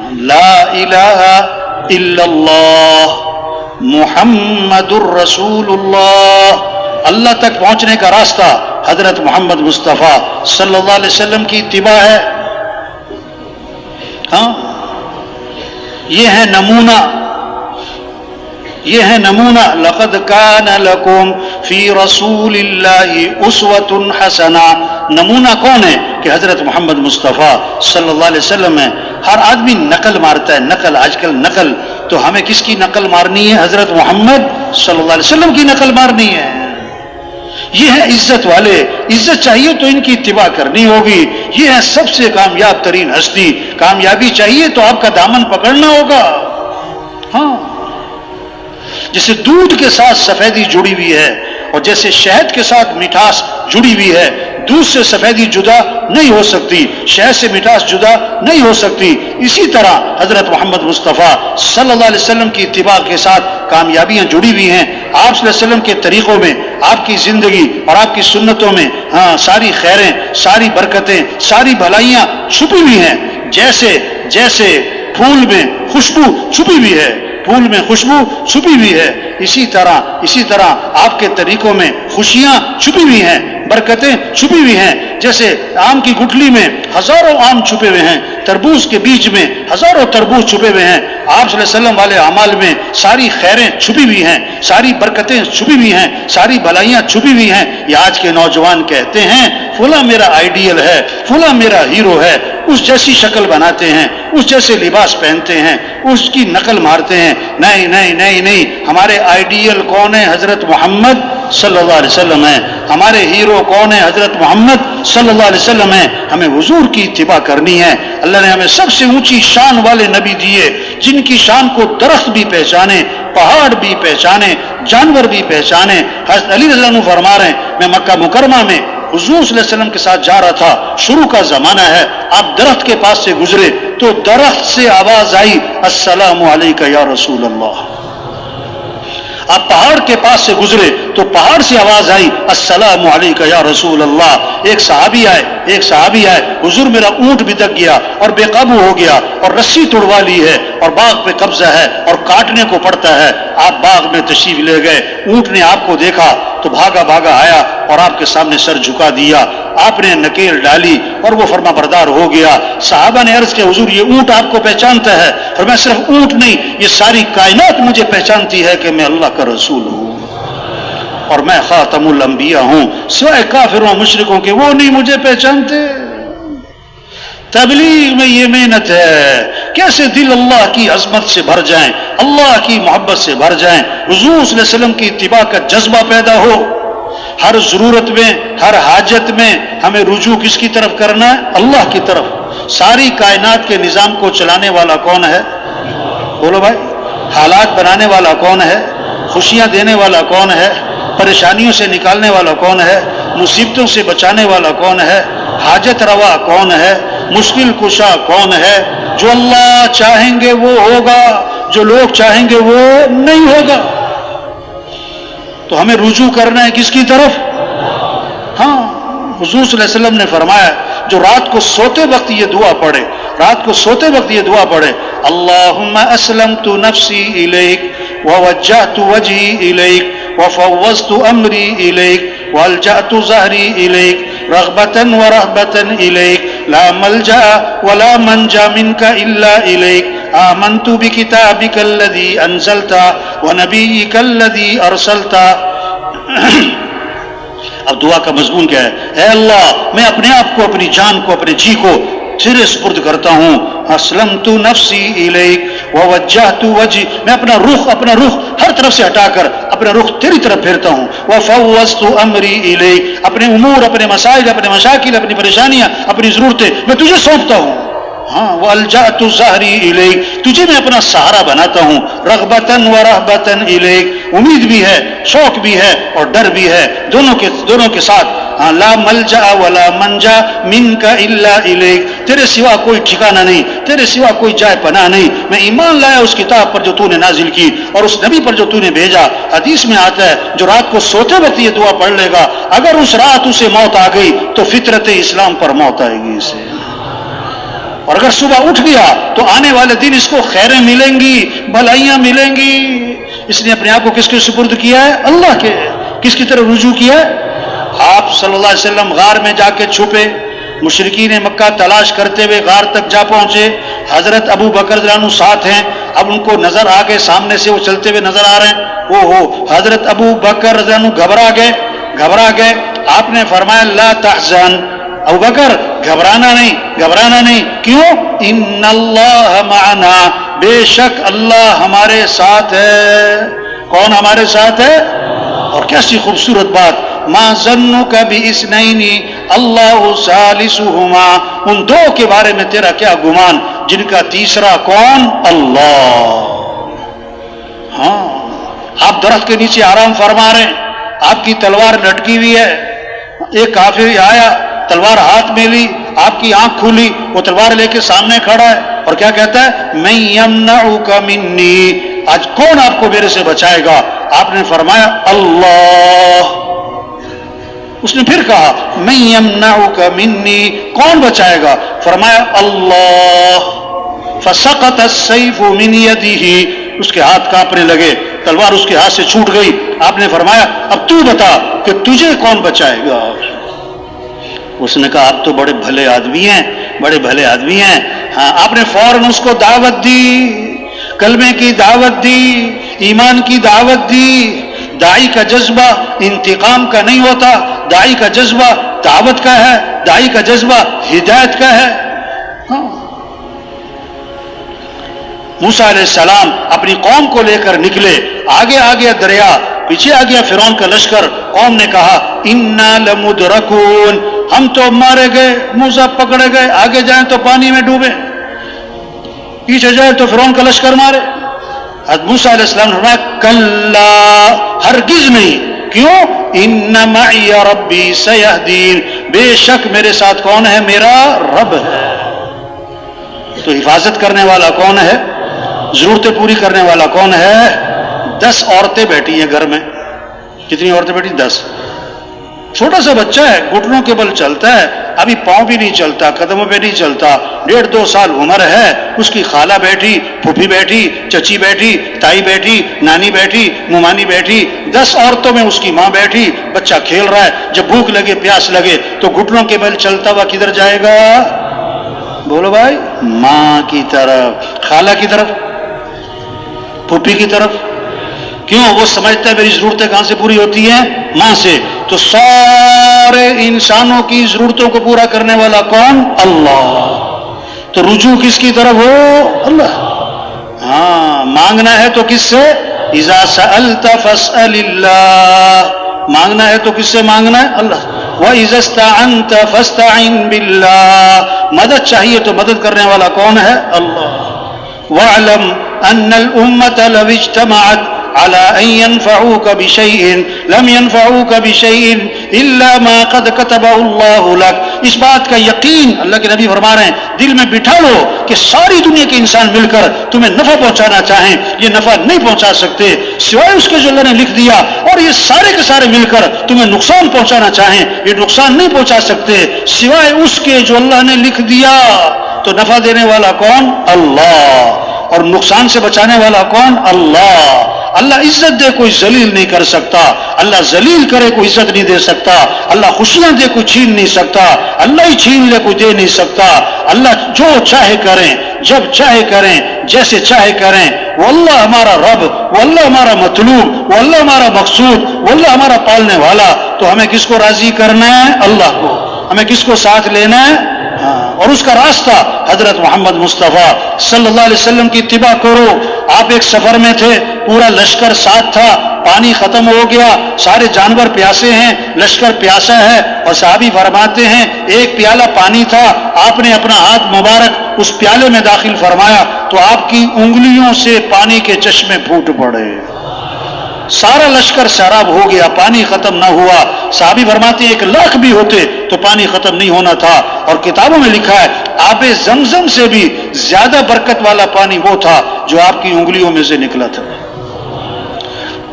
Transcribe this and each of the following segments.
لا الہ الا اللہ محمد الرسول اللہ. اللہ تک پہنچنے کا راستہ حضرت محمد مصطفیٰ صلی اللہ علیہ وسلم کی اتباع ہے. ہاں یہ ہے نمونہ، یہ ہے نمونہ. لقد کان لکم فی رسول اللہ اسوۃ حسنہ. نمونہ کون ہے؟ کہ حضرت محمد مصطفیٰ صلی اللہ علیہ وسلم ہے. ہر آدمی نقل مارتا ہے، نقل، آج کل نقل. تو ہمیں کس کی نقل مارنی ہے؟ حضرت محمد صلی اللہ علیہ وسلم کی نقل مارنی ہے. یہ ہے عزت والے. عزت چاہیے تو ان کی اتباع کرنی ہوگی. یہ ہے سب سے کامیاب ترین ہستی. کامیابی چاہیے تو آپ کا دامن پکڑنا ہوگا. ہاں جیسے دودھ کے ساتھ سفیدی جڑی ہوئی ہے اور جیسے شہد کے ساتھ مٹھاس جڑی ہوئی ہے، دودھ سے سفیدی جدا نہیں ہو سکتی، شہد سے مٹھاس جدا نہیں ہو سکتی، اسی طرح حضرت محمد مصطفیٰ صلی اللہ علیہ وسلم کی اتباع کے ساتھ کامیابیاں جڑی ہوئی ہیں. آپ صلی اللہ علیہ وسلم کے طریقوں میں، آپ کی زندگی اور آپ کی سنتوں میں ساری خیریں، ساری برکتیں، ساری بھلائیاں چھپی ہوئی ہیں. جیسے پھول میں خوشبو چھپی ہوئی ہے، پھول میں خوشبو چھپی ہوئی ہے، اسی طرح آپ کے طریقوں میں خوشیاں چھپی ہوئی ہیں، برکتیں چھپی ہوئی ہیں. جیسے آم کی گٹھلی میں ہزاروں آم چھپے ہوئے ہیں، تربوز کے بیج میں ہزاروں تربوز چھپے ہوئے ہیں. آپ صلی اللہ علیہ وسلم والے اعمال میں ساری خیریں چھپی ہوئی ہیں، ساری برکتیں چھپی ہوئی ہیں، ساری بھلائیاں چھپی ہوئی ہیں. یہ آج کے نوجوان کہتے ہیں فلاں میرا آئیڈیل ہے، فلاں میرا ہیرو ہے، اس جیسی شکل بناتے ہیں، اس جیسے لباس پہنتے ہیں، اس کی نقل مارتے ہیں. نہیں نہیں نہیں نہیں، ہمارے آئیڈیل کون ہے؟ حضرت محمد صلی اللہ علیہ وسلم ہے. ہمارے ہیرو کون ہے؟ حضرت محمد صلی اللہ علیہ وسلم ہے. ہمیں حضور کی اتباع کرنی ہے. اللہ نے ہمیں سب سے اونچی شان والے نبی دیے، جن کی شان کو درخت بھی پہچانے، پہاڑ بھی پہچانے، جانور بھی پہچانے. حضرت علی رضی اللہ عنہ فرما رہے ہیں میں مکہ مکرمہ میں حضور صلی اللہ علیہ وسلم کے ساتھ جا رہا تھا، شروع کا زمانہ ہے، آپ درخت کے پاس سے گزرے تو درخت سے آواز آئی السلام علیکہ یا رسول اللہ. آپ پہاڑ کے پاس سے گزرے تو پہاڑ سے آواز آئی السلام علیکہ یا رسول اللہ. ایک صحابی آئے حضور میرا اونٹ بھی دک گیا اور بے قابو ہو گیا اور رسی توڑوا لی ہے اور باغ پہ قبضہ ہے اور کاٹنے کو پڑتا ہے. آپ باغ میں تشریف لے گئے، اونٹ نے آپ کو دیکھا تو بھاگا آیا اور آپ کے سامنے سر جھکا دیا. آپ نے نکیل ڈالی اور وہ فرما بردار ہو گیا. صحابہ نے عرض کیا حضور یہ اونٹ آپ کو پہچانتا ہے؟ فرمایا صرف اونٹ نہیں، یہ ساری کائنات مجھے پہچانتی ہے کہ میں اللہ کا رسول ہوں اور میں خاتم الانبیاء ہوں. سوائے کافروں مشرکوں کے وہ نہیں مجھے پہچانتے. تبلیغ میں یہ محنت ہے، کیسے دل اللہ کی عظمت سے بھر جائیں، اللہ کی محبت سے بھر جائیں، حضور صلی اللہ علیہ وسلم کی اتباع کا جذبہ پیدا ہو. ہر ضرورت میں، ہر حاجت میں ہمیں رجوع کس کی طرف کرنا ہے؟ اللہ کی طرف. ساری کائنات کے نظام کو چلانے والا کون ہے؟ بولو بھائی. حالات بنانے والا کون ہے؟ خوشیاں دینے والا کون ہے؟ پریشانیوں سے نکالنے والا کون ہے؟ مصیبتوں سے بچانے والا کون ہے؟ حاجت روا کون ہے؟ مشکل کشا کون ہے؟ جو اللہ چاہیں گے وہ ہوگا، جو لوگ چاہیں گے وہ نہیں ہوگا. تو ہمیں رجوع کرنا ہے کس کی طرف؟ ہاں حضور صلی اللہ علیہ وسلم نے فرمایا جو رات کو سوتے وقت یہ دعا پڑھے، اللہم اسلمت نفسی الیک ووجہت وجہی الیک وفوضت امری الیک والجأت ظہری الیک رغبتا ورہبتا الیک لا ملجأ ولا منجا منک الا الیک آمنت بکتابک الذی انزلت ونبیک الذی ارسلت. اب دعا کا مضمون کیا ہے؟ اے اللہ میں اپنے آپ کو، اپنی جان کو، اپنے جی کو تیرے سپرد کرتا ہوں. اسلمت نفسی الیک ووجہت وجہی، میں اپنا رخ ہر طرف سے ہٹا کر اپنا رخ تیری طرف پھیرتا ہوں. وفوضت امری الیک، اپنے امور، اپنے مسائل، اپنے مشاکل، اپنی پریشانیاں، اپنی ضرورتیں میں تجھے سونپتا ہوں. ہاں والجأت ظہری الیک، تجھے میں اپنا سہارا بناتا ہوں. رغبتا ورہبتا الیک، امید بھی ہے، شوق بھی ہے اور ڈر بھی ہے، دونوں کے ساتھ. لا ملجا ولا منجا منک الا الیک، تیرے سوا کوئی ٹھکانہ نہیں، تیرے سوا کوئی جائے پناہ نہیں. میں ایمان لایا اس کتاب پر جو تو نے نازل کی اور اس نبی پر جو تو نے بھیجا. حدیث میں آتا ہے جو رات کو سوتے وقت یہ دعا پڑھ لے گا، اگر اس رات اسے موت آ گئی تو فطرت اسلام پر موت آئے گی اسے. اور اگر صبح اٹھ گیا تو آنے والے دن اس کو خیریں ملیں گی، بھلائیاں ملیں گی۔ اس نے اپنے آپ کو کس کے سپرد کیا ہے؟ اللہ کے۔ کس کی طرف رجوع کیا ہے؟ آپ صلی اللہ علیہ وسلم غار میں جا کے چھپے، مشرکین مکہ تلاش کرتے ہوئے غار تک جا پہنچے، حضرت ابو بکر رضی اللہ عنہ ساتھ ہیں، اب ان کو نظر آ گئے، سامنے سے وہ چلتے ہوئے نظر آ رہے ہیں، حضرت ابو بکر رضی اللہ عنہ گھبرا گئے۔ آپ نے فرمایا لا تحزن، ابو بکر گھبرانا نہیں، کیوں؟ ان اللہ معنا، بے شک اللہ ہمارے ساتھ ہے۔ کون ہمارے ساتھ ہے؟ اور کیسی خوبصورت بات، ما ظنک باثنین اللہ ثالثہما، ان دو کے بارے میں تیرا کیا گمان جن کا تیسرا کون؟ اللہ۔ ہاں، آپ درخت کے نیچے آرام فرما رہے ہیں، آپ کی تلوار لٹکی ہوئی ہے، ایک کافر آیا، تلوار ہاتھ میں لی، آپ کی آنکھ کھلی، وہ تلوار لے کے سامنے کھڑا ہے اور کیا کہتا ہے؟ من یمنعک منی، آج کون آپ کو میرے سے بچائے گا؟ آپ نے فرمایا اللہ۔ اس نے پھر کہا من یمنعک منی، کون بچائے گا؟ فرمایا اللہ۔ فسقط السیف من یدہ، اس کے ہاتھ کانپنے لگے، تلوار اس کے ہاتھ سے چھوٹ گئی۔ آپ نے فرمایا اب تو بتا کہ تجھے کون بچائے گا؟ اس نے کہا آپ تو بڑے بھلے آدمی ہیں۔ ہاں، آپ نے فوراً اس کو دعوت دی، کلمے کی دعوت دی، ایمان کی دعوت دی۔ داعی کا جذبہ انتقام کا نہیں ہوتا، داعی کا جذبہ دعوت کا ہے، داعی کا جذبہ ہدایت کا ہے۔ موسیٰ علیہ السلام اپنی قوم کو لے کر نکلے، آگے آ گیا دریا، پیچھے آ گیا فرعون کا لشکر۔ قوم نے کہا انا لمدرکون، ہم تو مارے گئے، موسیٰ پکڑے گئے، آگے جائیں تو پانی میں ڈوبے، پیچھے جائے تو فرعون کا لشکر مارے۔ حضرت موسیٰ علیہ السلام نے فرمایا کلا، ہرگز نہیں، کیوں؟ ان معی ربی سیہدین، بے شک میرے ساتھ کون ہے؟ میرا رب ہے۔ تو حفاظت کرنے والا کون ہے؟ ضرورتیں پوری کرنے والا کون ہے؟ 10 عورتیں بیٹھی ہیں گھر میں۔ کتنی عورتیں بیٹھی؟ 10۔ چھوٹا سا بچہ ہے، گھٹنوں کے بل چلتا ہے، ابھی پاؤں بھی نہیں چلتا، قدموں پہ نہیں چلتا، 1.5-2 سال عمر ہے۔ اس کی خالہ بیٹھی، پھوپھی بیٹھی، چچی بیٹھی، تائی بیٹھی، نانی بیٹھی، ممانی بیٹھی، 10 عورتوں میں اس کی ماں بیٹھی، بچہ کھیل رہا ہے۔ جب بھوک لگے، پیاس لگے تو گھٹنوں کے بل چلتا ہوا کدھر جائے گا؟ بولو بھائی، ماں کی طرف، خالہ کی طرف، پھوپھی کی طرف۔ کیوں؟ وہ سمجھتا ہے میری ضرورتیں کہاں سے پوری ہوتی ہیں؟ ماں سے۔ تو سارے انسانوں کی ضرورتوں کو پورا کرنے والا کون؟ اللہ۔ تو رجوع کس کی طرف ہو؟ اللہ۔ ہاں، مانگنا ہے تو کس سے؟ اذا سألت فاسأل اللہ، مانگنا ہے تو کس سے مانگنا ہے؟ اللہ۔ وَإِذَا اسْتَعَنْتَ فَاسْتَعِنْ بِاللَّهِ، مدد چاہیے تو مدد کرنے والا کون ہے؟ اللہ۔ وَاعْلَمْ أَنَّ الْأُمَّةَ لَوِ اجْتَمَعَتْ على أن ينفعوك بشيء لم ينفعوك بشيء إلا ما قد كتبه الله لك۔ اس بات کا یقین اللہ کے نبی فرما رہے ہیں، دل میں بٹھا لو کہ ساری دنیا کے انسان مل کر تمہیں نفع پہنچانا چاہیں، یہ نفع نہیں پہنچا سکتے سوائے اس کے جو اللہ نے لکھ دیا، اور یہ سارے کے سارے مل کر تمہیں نقصان پہنچانا چاہیں، یہ نقصان نہیں پہنچا سکتے سوائے اس کے جو اللہ نے لکھ دیا۔ تو نفع دینے والا کون؟ اللہ۔ اور نقصان سے بچانے والا کون؟ اللہ۔ اللہ عزت دے کوئی ذلیل نہیں کر سکتا، اللہ ذلیل کرے کوئی عزت نہیں دے سکتا، اللہ خوشیاں دے کوئی چھین نہیں سکتا، اللہ ہی چھین لے کوئی دے نہیں سکتا۔ اللہ جو چاہے کریں، جب چاہے کریں، جیسے چاہے کریں، وہ اللہ ہمارا رب، وہ اللہ ہمارا مطلوب، وہ اللہ ہمارا مقصود، وہ اللہ ہمارا پالنے والا۔ تو ہمیں کس کو راضی کرنا ہے؟ اللہ کو۔ ہمیں کس کو ساتھ لینا ہے؟ اور اس کا راستہ حضرت محمد مصطفیٰ صلی اللہ علیہ وسلم کی اتباع کرو۔ آپ ایک سفر میں تھے، پورا لشکر ساتھ تھا، پانی ختم ہو گیا، سارے جانور پیاسے ہیں، لشکر پیاسا ہے، اور صحابی فرماتے ہیں ایک پیالہ پانی تھا، آپ نے اپنا ہاتھ مبارک اس پیالے میں داخل فرمایا تو آپ کی انگلیوں سے پانی کے چشمے پھوٹ پڑے، سارا لشکر سیراب ہو گیا، پانی ختم نہ ہوا۔ صحابی فرماتے ہیں 1,00,000 بھی ہوتے تو پانی ختم نہیں ہونا تھا۔ اور کتابوں میں لکھا ہے آب زمزم سے بھی زیادہ برکت والا پانی وہ تھا جو آپ کی انگلیوں میں سے نکلا تھا۔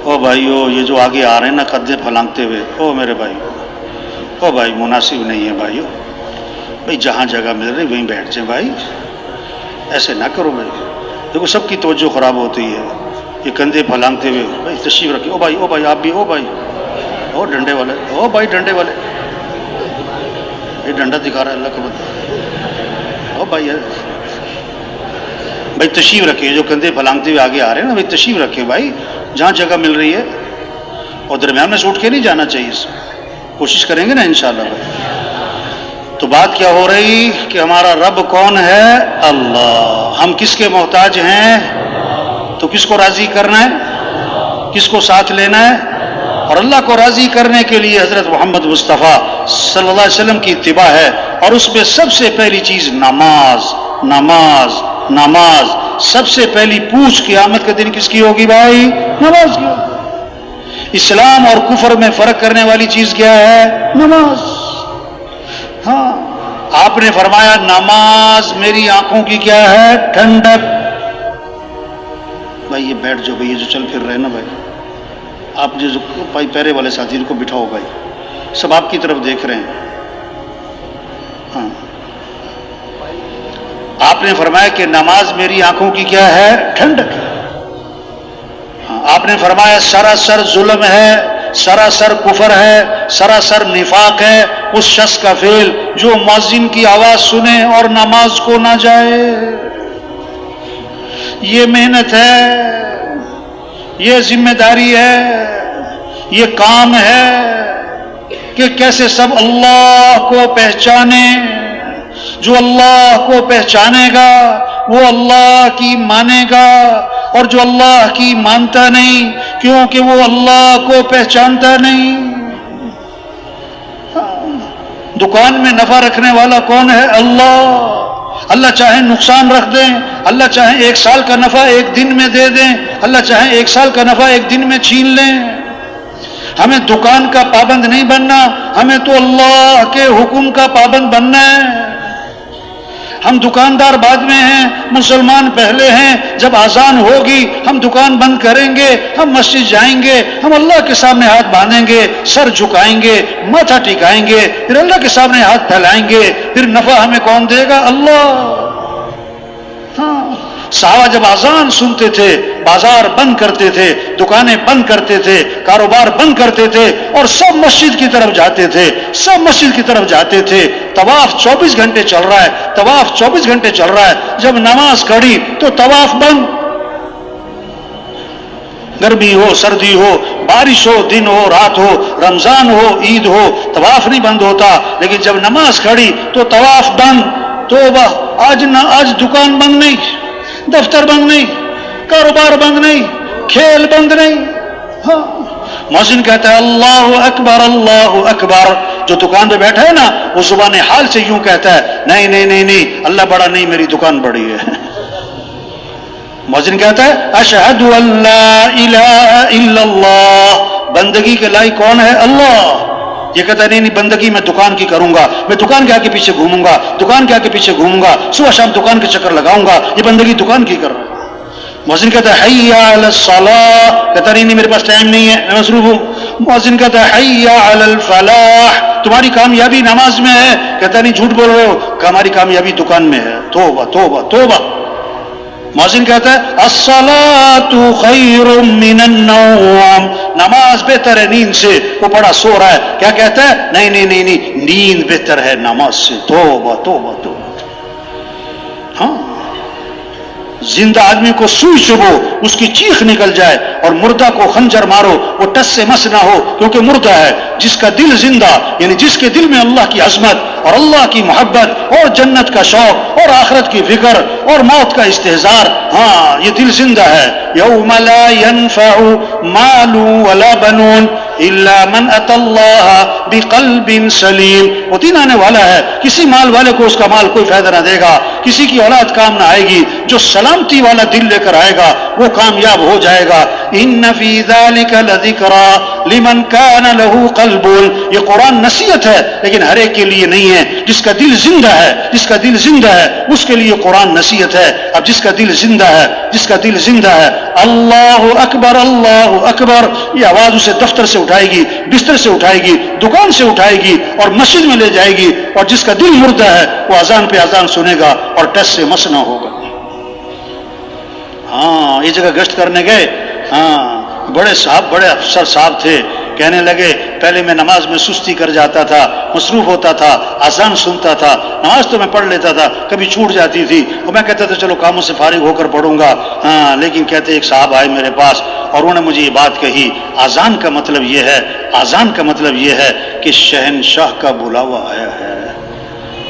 او بھائیو، یہ جو آگے آ رہے ہیں نا قدے پھلانگتے ہوئے، او میرے بھائی، او بھائی مناسب نہیں ہے بھائیو، بھائی جہاں جگہ مل رہی وہیں بیٹھ جائیں بھائی۔ ایسے نہ کرو بھائی. دیکھو سب کی توجہ خراب ہوتی ہے، یہ کندھے پھلانگتے ہوئے بھائی تشریف رکھے، او بھائی آپ بھی، او بھائی، او ڈنڈے والے، او بھائی ڈنڈے والے، یہ ڈنڈا دکھا رہا ہے اللہ کا بندہ، او بھائی بھائی تشریف رکھے. جو کندھے پھلانگتے ہوئے آگے آ رہے ہیں نا بھائی تشریف رکھے بھائی، جہاں جگہ مل رہی ہے، اور درمیان میں سے اٹھ کے نہیں جانا چاہیے. کوشش کریں گے نا انشاءاللہ بھائی. تو بات کیا ہو رہی کہ ہمارا رب کون ہے؟ اللہ. ہم کس کے محتاج ہیں؟ تو کس کو راضی کرنا ہے؟ کس کو ساتھ لینا ہے؟ اور اللہ کو راضی کرنے کے لیے حضرت محمد مصطفیٰ صلی اللہ علیہ وسلم کی اتباع ہے. اور اس میں سب سے پہلی چیز نماز، نماز، نماز. سب سے پہلی پوچھ قیامت کے دن کس کی ہوگی بھائی؟ نماز کی. اسلام اور کفر میں فرق کرنے والی چیز کیا ہے؟ نماز. ہاں آپ نے فرمایا نماز میری آنکھوں کی کیا ہے؟ ٹھنڈک. بھائی یہ بیٹھ جاؤ بھائی، یہ جو چل پھر رہے نا بھائی، آپ جو بھائی پیرے والے ساتھی ان کو بٹھاؤ بھائی، سب آپ کی طرف دیکھ رہے ہیں. ہاں آپ نے فرمایا کہ نماز میری آنکھوں کی کیا ہے؟ ٹھنڈک. آپ نے فرمایا سراسر ظلم ہے، سراسر کفر ہے، سراسر نفاق ہے اس شخص کا فعل جو مؤذن کی آواز سنے اور نماز کو نہ جائے. یہ محنت ہے، یہ ذمہ داری ہے، یہ کام ہے کہ کیسے سب اللہ کو پہچانے. جو اللہ کو پہچانے گا وہ اللہ کی مانے گا، اور جو اللہ کی مانتا نہیں کیونکہ وہ اللہ کو پہچانتا نہیں. دکان میں نفع رکھنے والا کون ہے؟ اللہ. اللہ چاہے نقصان رکھ دیں، اللہ چاہے 1 سال کا نفع 1 دن میں دے دیں، اللہ چاہے 1 سال کا نفع 1 دن میں چھین لیں. ہمیں دکان کا پابند نہیں بننا، ہمیں تو اللہ کے حکم کا پابند بننا ہے. ہم دکاندار بعد میں ہیں، مسلمان پہلے ہیں. جب اذان ہوگی ہم دکان بند کریں گے، ہم مسجد جائیں گے، ہم اللہ کے سامنے ہاتھ باندھیں گے، سر جھکائیں گے، ماتھا ٹکائیں گے، پھر اللہ کے سامنے ہاتھ پھیلائیں گے. پھر نفع ہمیں کون دے گا؟ اللہ. ہاں صحابہ جب اذان سنتے تھے بازار بند کرتے تھے، دکانیں بند کرتے تھے، کاروبار بند کرتے تھے، اور سب مسجد کی طرف جاتے تھے، سب مسجد کی طرف جاتے تھے. طواف 24 گھنٹے چل رہا ہے، طواف 24 گھنٹے چل رہا ہے. جب نماز کھڑی تو طواف بند. گرمی ہو، سردی ہو، بارش ہو، دن ہو، رات ہو، رمضان ہو، عید ہو، طواف نہیں بند ہوتا. لیکن جب نماز کھڑی تو طواف بند. توبہ، آج دکان بند نہیں، دفتر بند نہیں، کاروبار بند نہیں، کھیل بند نہیں. ہاں مؤذن کہتا ہے اللہ اکبر، اللہ اکبر. جو دکان پہ بیٹھا ہے نا وہ زبان حال سے یوں کہتا ہے نہیں نہیں نہیں نہیں، اللہ بڑا نہیں، میری دکان بڑی ہے. مؤذن کہتا ہے اشہد ان لا الہ الا اللہ. بندگی کے لائق کون ہے؟ اللہ. یہ کہتا ہے نہیں نہیں، بندگی میں دکان کی کروں گا، میں دکان کے آگے پیچھے گھوموں گا، دکان کے آگے پیچھے گھوموں گا، صبح شام دکان کے چکر لگاؤں گا. یہ بندگی دکان کی کر رہا ہے. مؤذن کہتا ہے حی علی الصلاۃ. کہتا نہیں میرے پاس ٹائم نہیں ہے، میں مصروف ہوں. مؤذن کہتا ہے حی علی الفلاح. تمہاری کامیابی نماز میں ہے. کہتا نہیں جھوٹ بول رہے ہو، ہماری کامیابی دکان میں ہے. توبہ توبہ توبہ. مؤذن کہتا ہے الصلاۃ خیر من النوم. نماز بہتر ہے نیند سے. وہ بڑا سو رہا ہے، کیا کہتا ہے؟ نہیں نہیں نہیں نہیں، نیند بہتر ہے نماز سے. توبہ توبہ توبہ. ہاں زندہ آدمی کو سوئی چبھو اس کی چیخ نکل جائے، اور مردہ کو خنجر مارو وہ ٹس سے مس نہ ہو کیونکہ مردہ ہے. جس کا دل زندہ، یعنی جس کے دل میں اللہ کی عظمت اور اللہ کی محبت اور جنت کا شوق اور آخرت کی فکر اور موت کا استحضار، ہاں یہ دل زندہ ہے. یوم لا ينفع مال ولا بنون الا من اتى الله بقلب سلیم. وہ دن آنے والا ہے، کسی مال والے کو اس کا مال کوئی فائدہ نہ دے گا، کسی کی اولاد کام نہ آئے گی. جو سلامتی والا دل لے کر آئے گا وہ کامیاب ہو جائے گا. ان فی ذلک لذکری لمن کان له قلب. یہ قرآن نصیحت ہے لیکن ہر ایک کے لیے نہیں ہے. جس کا دل زندہ ہے، جس کا دل زندہ ہے اس کے لیے قرآن نصیحت ہے. اب جس کا دل زندہ ہے، جس کا دل زندہ ہے، اللہ اکبر اللہ اکبر، یہ آواز اسے دفتر سے اٹھائے گی، بستر سے اٹھائے گی، دکان سے اٹھائے گی اور مسجد میں لے جائے گی. اور جس کا دل مردہ ہے وہ اذان پہ اذان سنے گا اور ٹس سے مس نہ ہوگا. ہاں یہ جگہ گشت کرنے گئے، ہاں بڑے صاحب بڑے افسر صاحب تھے، کہنے لگے پہلے میں نماز میں سستی کر جاتا تھا، مصروف ہوتا تھا، اذان سنتا تھا، نماز تو میں پڑھ لیتا تھا، کبھی چھوٹ جاتی تھی اور میں کہتا تھا چلو کاموں سے فارغ ہو کر پڑھوں گا، ہاں لیکن کہتے ایک صاحب آئے میرے پاس اور انہوں نے مجھے یہ بات کہی، اذان کا مطلب یہ ہے، اذان کا مطلب یہ ہے کہ شہنشاہ کا بلاوا آیا ہے۔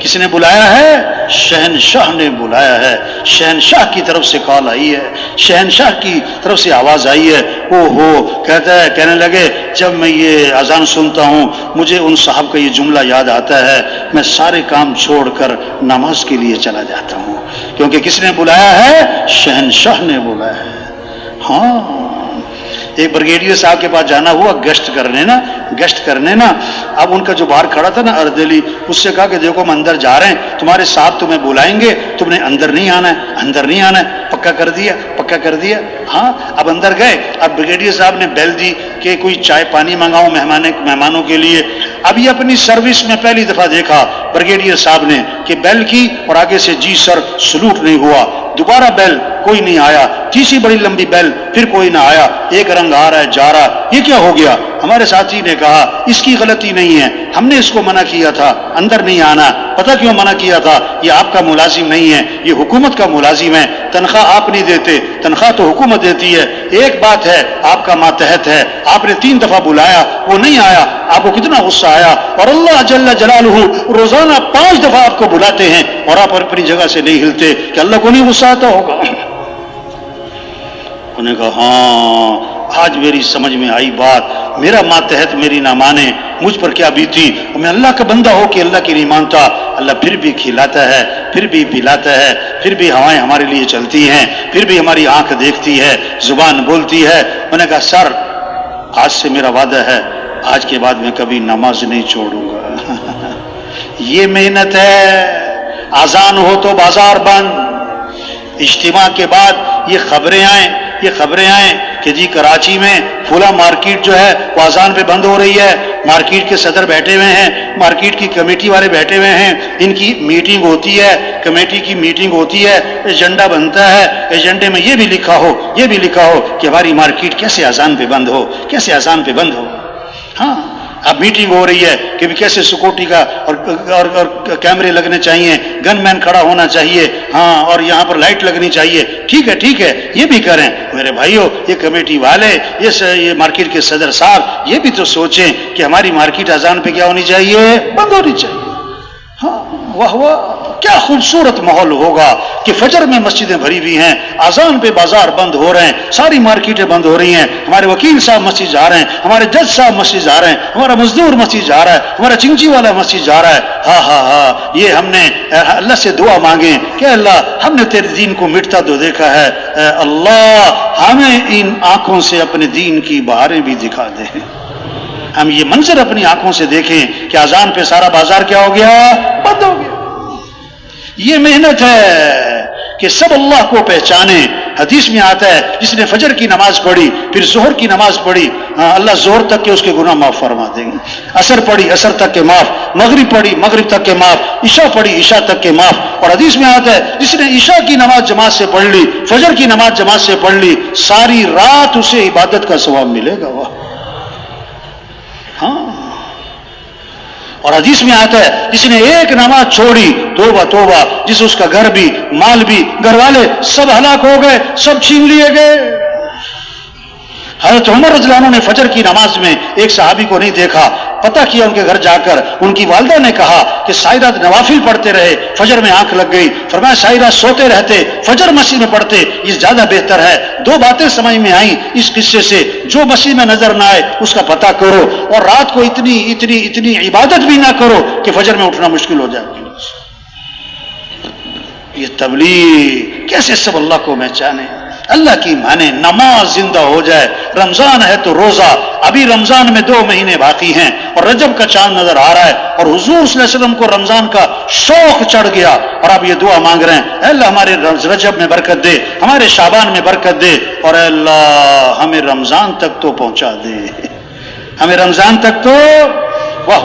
کس نے بلایا ہے؟ شہنشاہ نے بلایا ہے، شہنشاہ کی طرف سے کال آئی ہے، شہنشاہ کی طرف سے آواز آئی ہے۔ او ہو، کہتا ہے کہنے لگے جب میں یہ اذان سنتا ہوں مجھے ان صاحب کا یہ جملہ یاد آتا ہے، میں سارے کام چھوڑ کر نماز کے لیے چلا جاتا ہوں، کیونکہ کس نے بلایا ہے؟ شہنشاہ نے بلایا ہے۔ ہاں ایک بریگیڈیئر صاحب کے پاس جانا ہوا گشت کرنے نا، اب ان کا جو باہر کھڑا تھا نا اردلی، اس سے کہا کہ دیکھو ہم اندر جا رہے ہیں، تمہارے صاحب تمہیں بلائیں گے، تم نے اندر نہیں آنا ہے، پکا کر دیا۔ ہاں اب اندر گئے، اب بریگیڈیئر صاحب نے بیل دی کہ کوئی چائے پانی منگاؤں مہمانوں کے لیے۔ اب یہ اپنی سروس میں پہلی دفعہ دیکھا بریگیڈیئر صاحب نے کہ بیل کی اور آگے سے جی سر سلوٹ نہیں ہوا، دوبارہ بیل کوئی نہیں آیا، تیسری بڑی لمبی بیل پھر کوئی نہ آیا، ایک رنگ آ رہا ہے جا رہا، یہ کیا ہو گیا؟ ہمارے ساتھی نے کہا اس کی غلطی نہیں ہے، ہم نے اس کو منع کیا تھا اندر نہیں آنا، پتہ کیوں منع کیا تھا؟ یہ آپ کا ملازم نہیں ہے، یہ حکومت کا ملازم ہے، تنخواہ آپ نہیں دیتے، تنخواہ تو حکومت دیتی ہے۔ ایک بات ہے آپ کا ماتحت ہے، آپ نے 3 دفعہ بلایا وہ نہیں آیا، آپ کو کتنا غصہ آیا، اور اللہ جل جلالہ روزانہ 5 دفعہ آپ کو بلاتے ہیں اور آپ اپنی جگہ سے نہیں ہلتے، کہ اللہ کو نہیں غصہ آتا ہوگا؟ انہوں نے کہا ہاں آج میری سمجھ میں آئی بات، میرا ماتحت میری نہ مانے، مجھ پر کیا بیتی، اور میں اللہ کا بندہ ہو کے اللہ کی نہیں مانتا، اللہ پھر بھی کھلاتا ہے، پھر بھی پلاتا ہے، پھر بھی ہوائیں ہمارے لیے چلتی ہیں، پھر بھی ہماری آنکھ دیکھتی ہے، زبان بولتی ہے۔ میں نے کہا سر آج سے میرا وعدہ ہے، آج کے بعد میں کبھی نماز نہیں چھوڑوں گا۔ یہ محنت ہے، اذان ہو تو بازار بند، اجتماع کے بعد یہ خبریں آئیں کہ جی کراچی میں فلاں مارکیٹ جو ہے وہ اذان پہ بند ہو رہی ہے، مارکیٹ کے صدر بیٹھے ہوئے ہیں، مارکیٹ کی کمیٹی والے بیٹھے ہوئے ہیں، ان کی میٹنگ ہوتی ہے، کمیٹی کی میٹنگ ہوتی ہے، ایجنڈا بنتا ہے، ایجنڈے میں یہ بھی لکھا ہو کہ ہماری مارکیٹ کیسے اذان پہ بند ہو۔ ہاں اب میٹنگ ہو رہی ہے کہ بھی کیسے سیکورٹی کا اور کیمرے لگنے چاہیے، گن مین کھڑا ہونا چاہیے، ہاں اور یہاں پر لائٹ لگنی چاہیے، ٹھیک ہے یہ بھی کریں۔ میرے بھائیوں یہ کمیٹی والے یہ مارکیٹ کے صدر صاحب یہ بھی تو سوچیں کہ ہماری مارکیٹ اذان پہ کیا ہونی چاہیے؟ بند ہونی چاہیے۔ ہاں واہ کیا خوبصورت ماحول ہوگا کہ فجر میں مسجدیں بھری ہوئی ہیں، اذان پہ بازار بند ہو رہے ہیں، ساری مارکیٹیں بند ہو رہی ہیں، ہمارے وکیل صاحب مسجد جا رہے ہیں، ہمارے جج صاحب مسجد جا رہے ہیں، ہمارا مزدور مسجد جا رہا ہے، ہمارا چنچی والا مسجد جا رہا ہے۔ ہاں یہ ہم نے اللہ سے دعا مانگیں کہ اللہ ہم نے تیرے دین کو مٹتا تو دیکھا ہے، اللہ ہمیں ان آنکھوں سے اپنے دین کی بہاریں بھی دکھا دے، ہم یہ منظر اپنی آنکھوں سے دیکھیں کہ اذان پہ سارا بازار کیا ہو گیا؟ بند ہو گیا۔ یہ محنت ہے کہ سب اللہ کو پہچانے۔ حدیث میں آتا ہے جس نے فجر کی نماز پڑھی پھر ظہر کی نماز پڑھی، اللہ ظہر تک کے اس کے گناہ معاف فرما دیں گے، عصر پڑھی عصر تک کے معاف، مغرب پڑھی مغرب تک کے معاف، عشاء پڑھی عشاء تک کے معاف۔ اور حدیث میں آتا ہے جس نے عشاء کی نماز جماعت سے پڑھ لی، فجر کی نماز جماعت سے پڑھ لی، ساری رات اسے عبادت کا ثواب ملے گا۔ واہ ہاں۔ اور حدیث میں آتا ہے جس نے ایک نماز چھوڑی، توبہ جس اس کا گھر بھی مال بھی گھر والے سب ہلاک ہو گئے، سب چھین لیے گئے۔ حضرت عمر رضی اللہ عنہ نے فجر کی نماز میں ایک صحابی کو نہیں دیکھا، پتہ کیا ان کے گھر جا کر، ان کی والدہ نے کہا کہ سائرہ نوافل پڑھتے رہے، فجر میں آنکھ لگ گئی، فرمایا سائرہ سوتے رہتے، فجر مسجد میں پڑھتے، یہ زیادہ بہتر ہے۔ 2 باتیں سمجھ میں آئیں اس قصے سے، جو مسجد میں نظر نہ آئے اس کا پتہ کرو، اور رات کو اتنی عبادت بھی نہ کرو کہ فجر میں اٹھنا مشکل ہو جائے۔ یہ تبلیغ کیسے سب اللہ کو پہچانے، اللہ کی مانے، نماز زندہ ہو جائے۔ رمضان ہے تو روزہ، ابھی رمضان میں 2 مہینے باقی ہیں اور رجب کا چاند نظر آ رہا ہے، اور حضور صلی اللہ علیہ وسلم کو رمضان کا شوق چڑھ گیا، اور اب یہ دعا مانگ رہے ہیں اے اللہ ہمارے رجب میں برکت دے، ہمارے شعبان میں برکت دے، اور اے اللہ ہمیں رمضان تک تو پہنچا دے، ہمیں رمضان تک تو واہ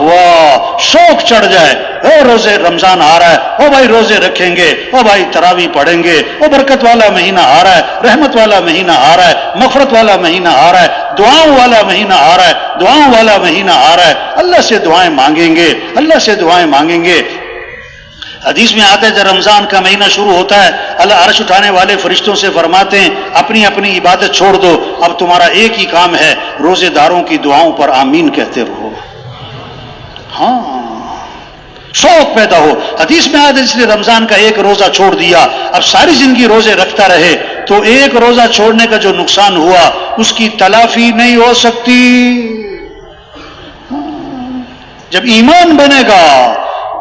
شوق چڑھ جائے۔ روزے رمضان آ رہا ہے، بھائی روزے رکھیں گے، بھائی تراویح پڑھیں گے، برکت والا مہینہ آ رہا ہے، رحمت والا مہینہ آ رہا ہے، مغفرت والا مہینہ آ رہا ہے، دعاؤں والا مہینہ آ رہا ہے، دعاؤں والا مہینہ آ رہا ہے، اللہ سے دعائیں مانگیں گے، اللہ سے دعائیں مانگیں گے۔ حدیث میں آتا ہے جب رمضان کا مہینہ شروع ہوتا ہے، اللہ عرش اٹھانے والے فرشتوں سے فرماتے ہیں اپنی اپنی عبادت چھوڑ دو، اب تمہارا ایک ہی کام ہے، روزے داروں کی دعاؤں پر آمین کہتے رہو۔ ہاں، شوق پیدا ہو۔ حدیث میں آتا ہے جس نے رمضان کا ایک روزہ چھوڑ دیا اب ساری زندگی روزے رکھتا رہے تو ایک روزہ چھوڑنے کا جو نقصان ہوا اس کی تلافی نہیں ہو سکتی۔ جب ایمان بنے گا،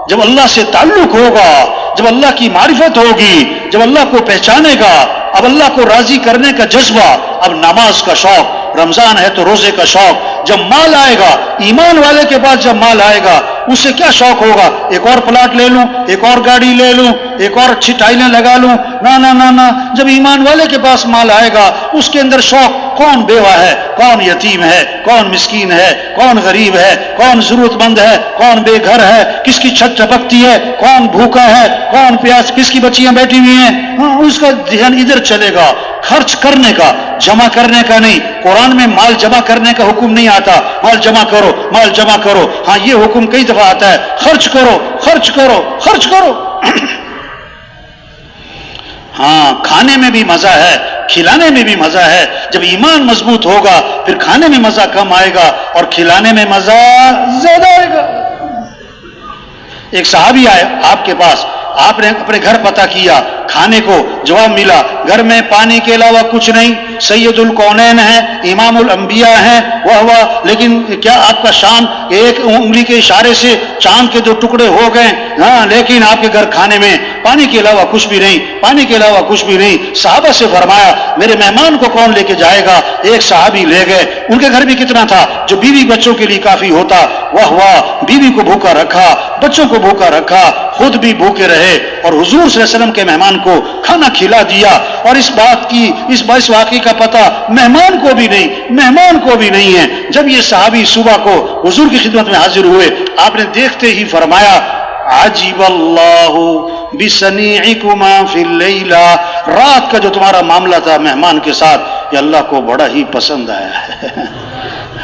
جب اللہ سے تعلق ہوگا، جب اللہ کی معرفت ہوگی، جب اللہ کو پہچانے گا، اب اللہ کو راضی کرنے کا جذبہ، اب نماز کا شوق، رمضان ہے تو روزے کا شوق، جب مال آئے گا، ایمان والے کے پاس جب مال آئے گا اس سے کیا شوق ہوگا؟ ایک اور پلاٹ لے لوں، ایک اور گاڑی لے لوں، ایک اور اچھی ٹائلیں لگا لوں، نہ جب ایمان والے کے پاس مال آئے گا اس کے اندر شوق، کون بیوہ ہے، کون یتیم ہے، کون مسکین ہے، کون غریب ہے، کون ضرورت مند ہے، کون بے گھر ہے، کس کی چھت ٹپکتی ہے، کون بھوکا ہے، کون پیاس، کس کی بچیاں بیٹھی ہوئی ہیں، اس کا ذہن ادھر چلے گا، خرچ کرنے کا، جمع کرنے کا نہیں۔ قرآن میں مال جمع کرنے کا حکم نہیں آتا، مال جمع کرو، مال جمع کرو، ہاں یہ حکم کئی دفعہ آتا ہے، خرچ کرو، خرچ کرو، خرچ کرو۔ ہاں، کھانے میں بھی مزہ ہے، کھلانے میں بھی مزہ ہے۔ جب ایمان مضبوط ہوگا پھر کھانے میں مزہ کم آئے گا اور کھلانے میں مزہ زیادہ آئے گا۔ ایک صحابی آئے آپ کے پاس، آپ نے اپنے گھر پتہ کیا، کھانے کو جواب ملا گھر میں پانی کے علاوہ کچھ نہیں، سید الکونین ہیں، امام الانبیاء ہیں، لیکن کیا آپ کا شام ایک انگلی کے اشارے سے چاند کے 2 ٹکڑے ہو گئے، ہاں لیکن آپ کے گھر کھانے میں پانی کے علاوہ کچھ بھی نہیں، پانی کے علاوہ کچھ بھی نہیں۔ صحابہ سے فرمایا میرے مہمان کو کون لے کے جائے گا؟ ایک صحابی لے گئے، ان کے گھر بھی کتنا تھا جو بیوی بچوں کے لیے کافی ہوتا، بیوی کو بھوکا رکھا، بچوں کو بھوکا رکھا، خود بھی بھوکے رہے اور حضور صلی اللہ علیہ وسلم کے مہمان کو کھانا کھلا دیا۔ اور اس واقعے کا پتہ مہمان کو بھی نہیں ہے۔ جب یہ صحابی صبح کو حضور کی خدمت میں حاضر ہوئے، آپ نے دیکھتے ہی فرمایا عجب اللہ بصنیعکما فی اللیلہ، رات کا جو تمہارا معاملہ تھا مہمان کے ساتھ یہ اللہ کو بڑا ہی پسند آیا ہے۔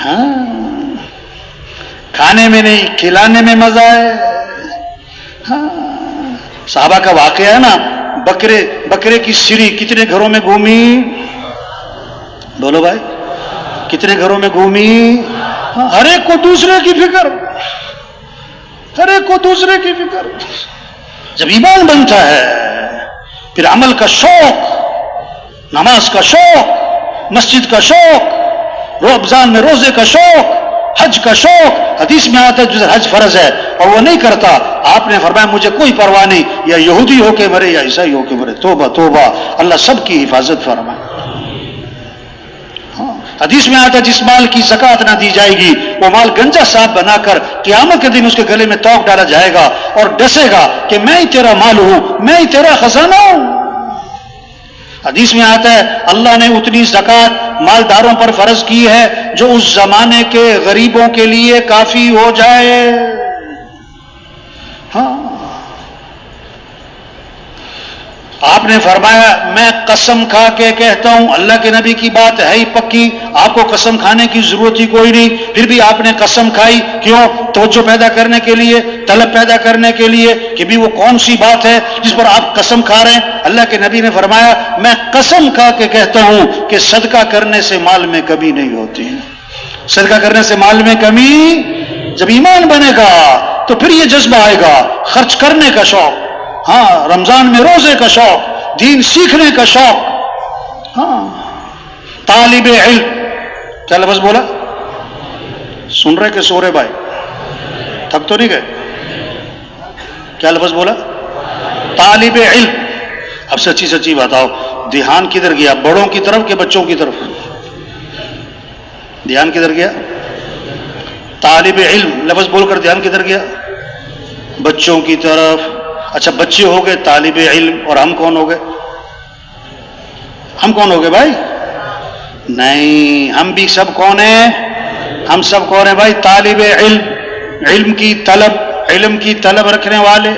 ہاں، کھانے میں نہیں کھلانے میں مزہ ہے۔ ہاں، صحابہ کا واقعہ ہے نا، بکرے کی سری کتنے گھروں میں گھومی؟ بولو بھائی، کتنے گھروں میں گھومی؟ ہر ایک کو دوسرے کی فکر، ہر ایک کو دوسرے کی فکر۔ جب ایمان بنتا ہے پھر عمل کا شوق، نماز کا شوق، مسجد کا شوق، رمضان میں روزے کا شوق، حج کا شوق۔ حدیث میں آتا ہے جو حج فرض ہے اور وہ نہیں کرتا، آپ نے فرمایا مجھے کوئی پرواہ نہیں، یا یہودی ہو کے مرے یا عیسائی ہو کے مرے، توبہ توبہ، اللہ سب کی حفاظت فرمائے۔ حدیث میں آتا ہے جس مال کی زکوٰۃ نہ دی جائے گی وہ مال گنجا صاحب بنا کر قیامت کے دن اس کے گلے میں توق ڈالا جائے گا اور ڈسے گا کہ میں ہی تیرا مال ہوں، میں ہی تیرا خزانہ ہوں۔ حدیث میں آتا ہے اللہ نے اتنی زکوٰۃ مالداروں پر فرض کی ہے جو اس زمانے کے غریبوں کے لیے کافی ہو جائے۔ ہاں، آپ نے فرمایا میں قسم کھا کے کہتا ہوں، اللہ کے نبی کی بات ہے ہی پکی، آپ کو قسم کھانے کی ضرورت ہی کوئی نہیں، پھر بھی آپ نے قسم کھائی، کیوں؟ توجہ پیدا کرنے کے لیے، طلب پیدا کرنے کے لیے کہ بھی وہ کون سی بات ہے جس پر آپ قسم کھا رہے ہیں۔ اللہ کے نبی نے فرمایا میں قسم کھا کے کہتا ہوں کہ صدقہ کرنے سے مال میں کمی نہیں ہوتی، صدقہ کرنے سے مال میں کمی۔ جب ایمان بنے گا تو پھر یہ جذبہ آئے گا، خرچ کرنے کا شوق، ہاں رمضان میں روزے کا شوق، دین سیکھنے کا شوق۔ ہاں، طالب علم، کیا لفظ بولا؟ سن رہے کہ سو رہے بھائی؟ تھک تو نہیں گئے؟ کیا لفظ بولا؟ طالب علم۔ اب سچی سچی بتاؤ دھیان کدھر گیا، بڑوں کی طرف کہ بچوں کی طرف؟ دھیان کدھر گیا؟ طالب علم لفظ بول کر دھیان کدھر گیا؟ بچوں کی طرف۔ اچھا بچے ہو گئے طالب علم اور ہم کون ہو گئے؟ ہم کون ہو گئے بھائی؟ نہیں، ہم بھی سب کون ہیں؟ ہم سب کون ہیں بھائی؟ طالب علم، علم کی طلب، علم کی طلب رکھنے والے،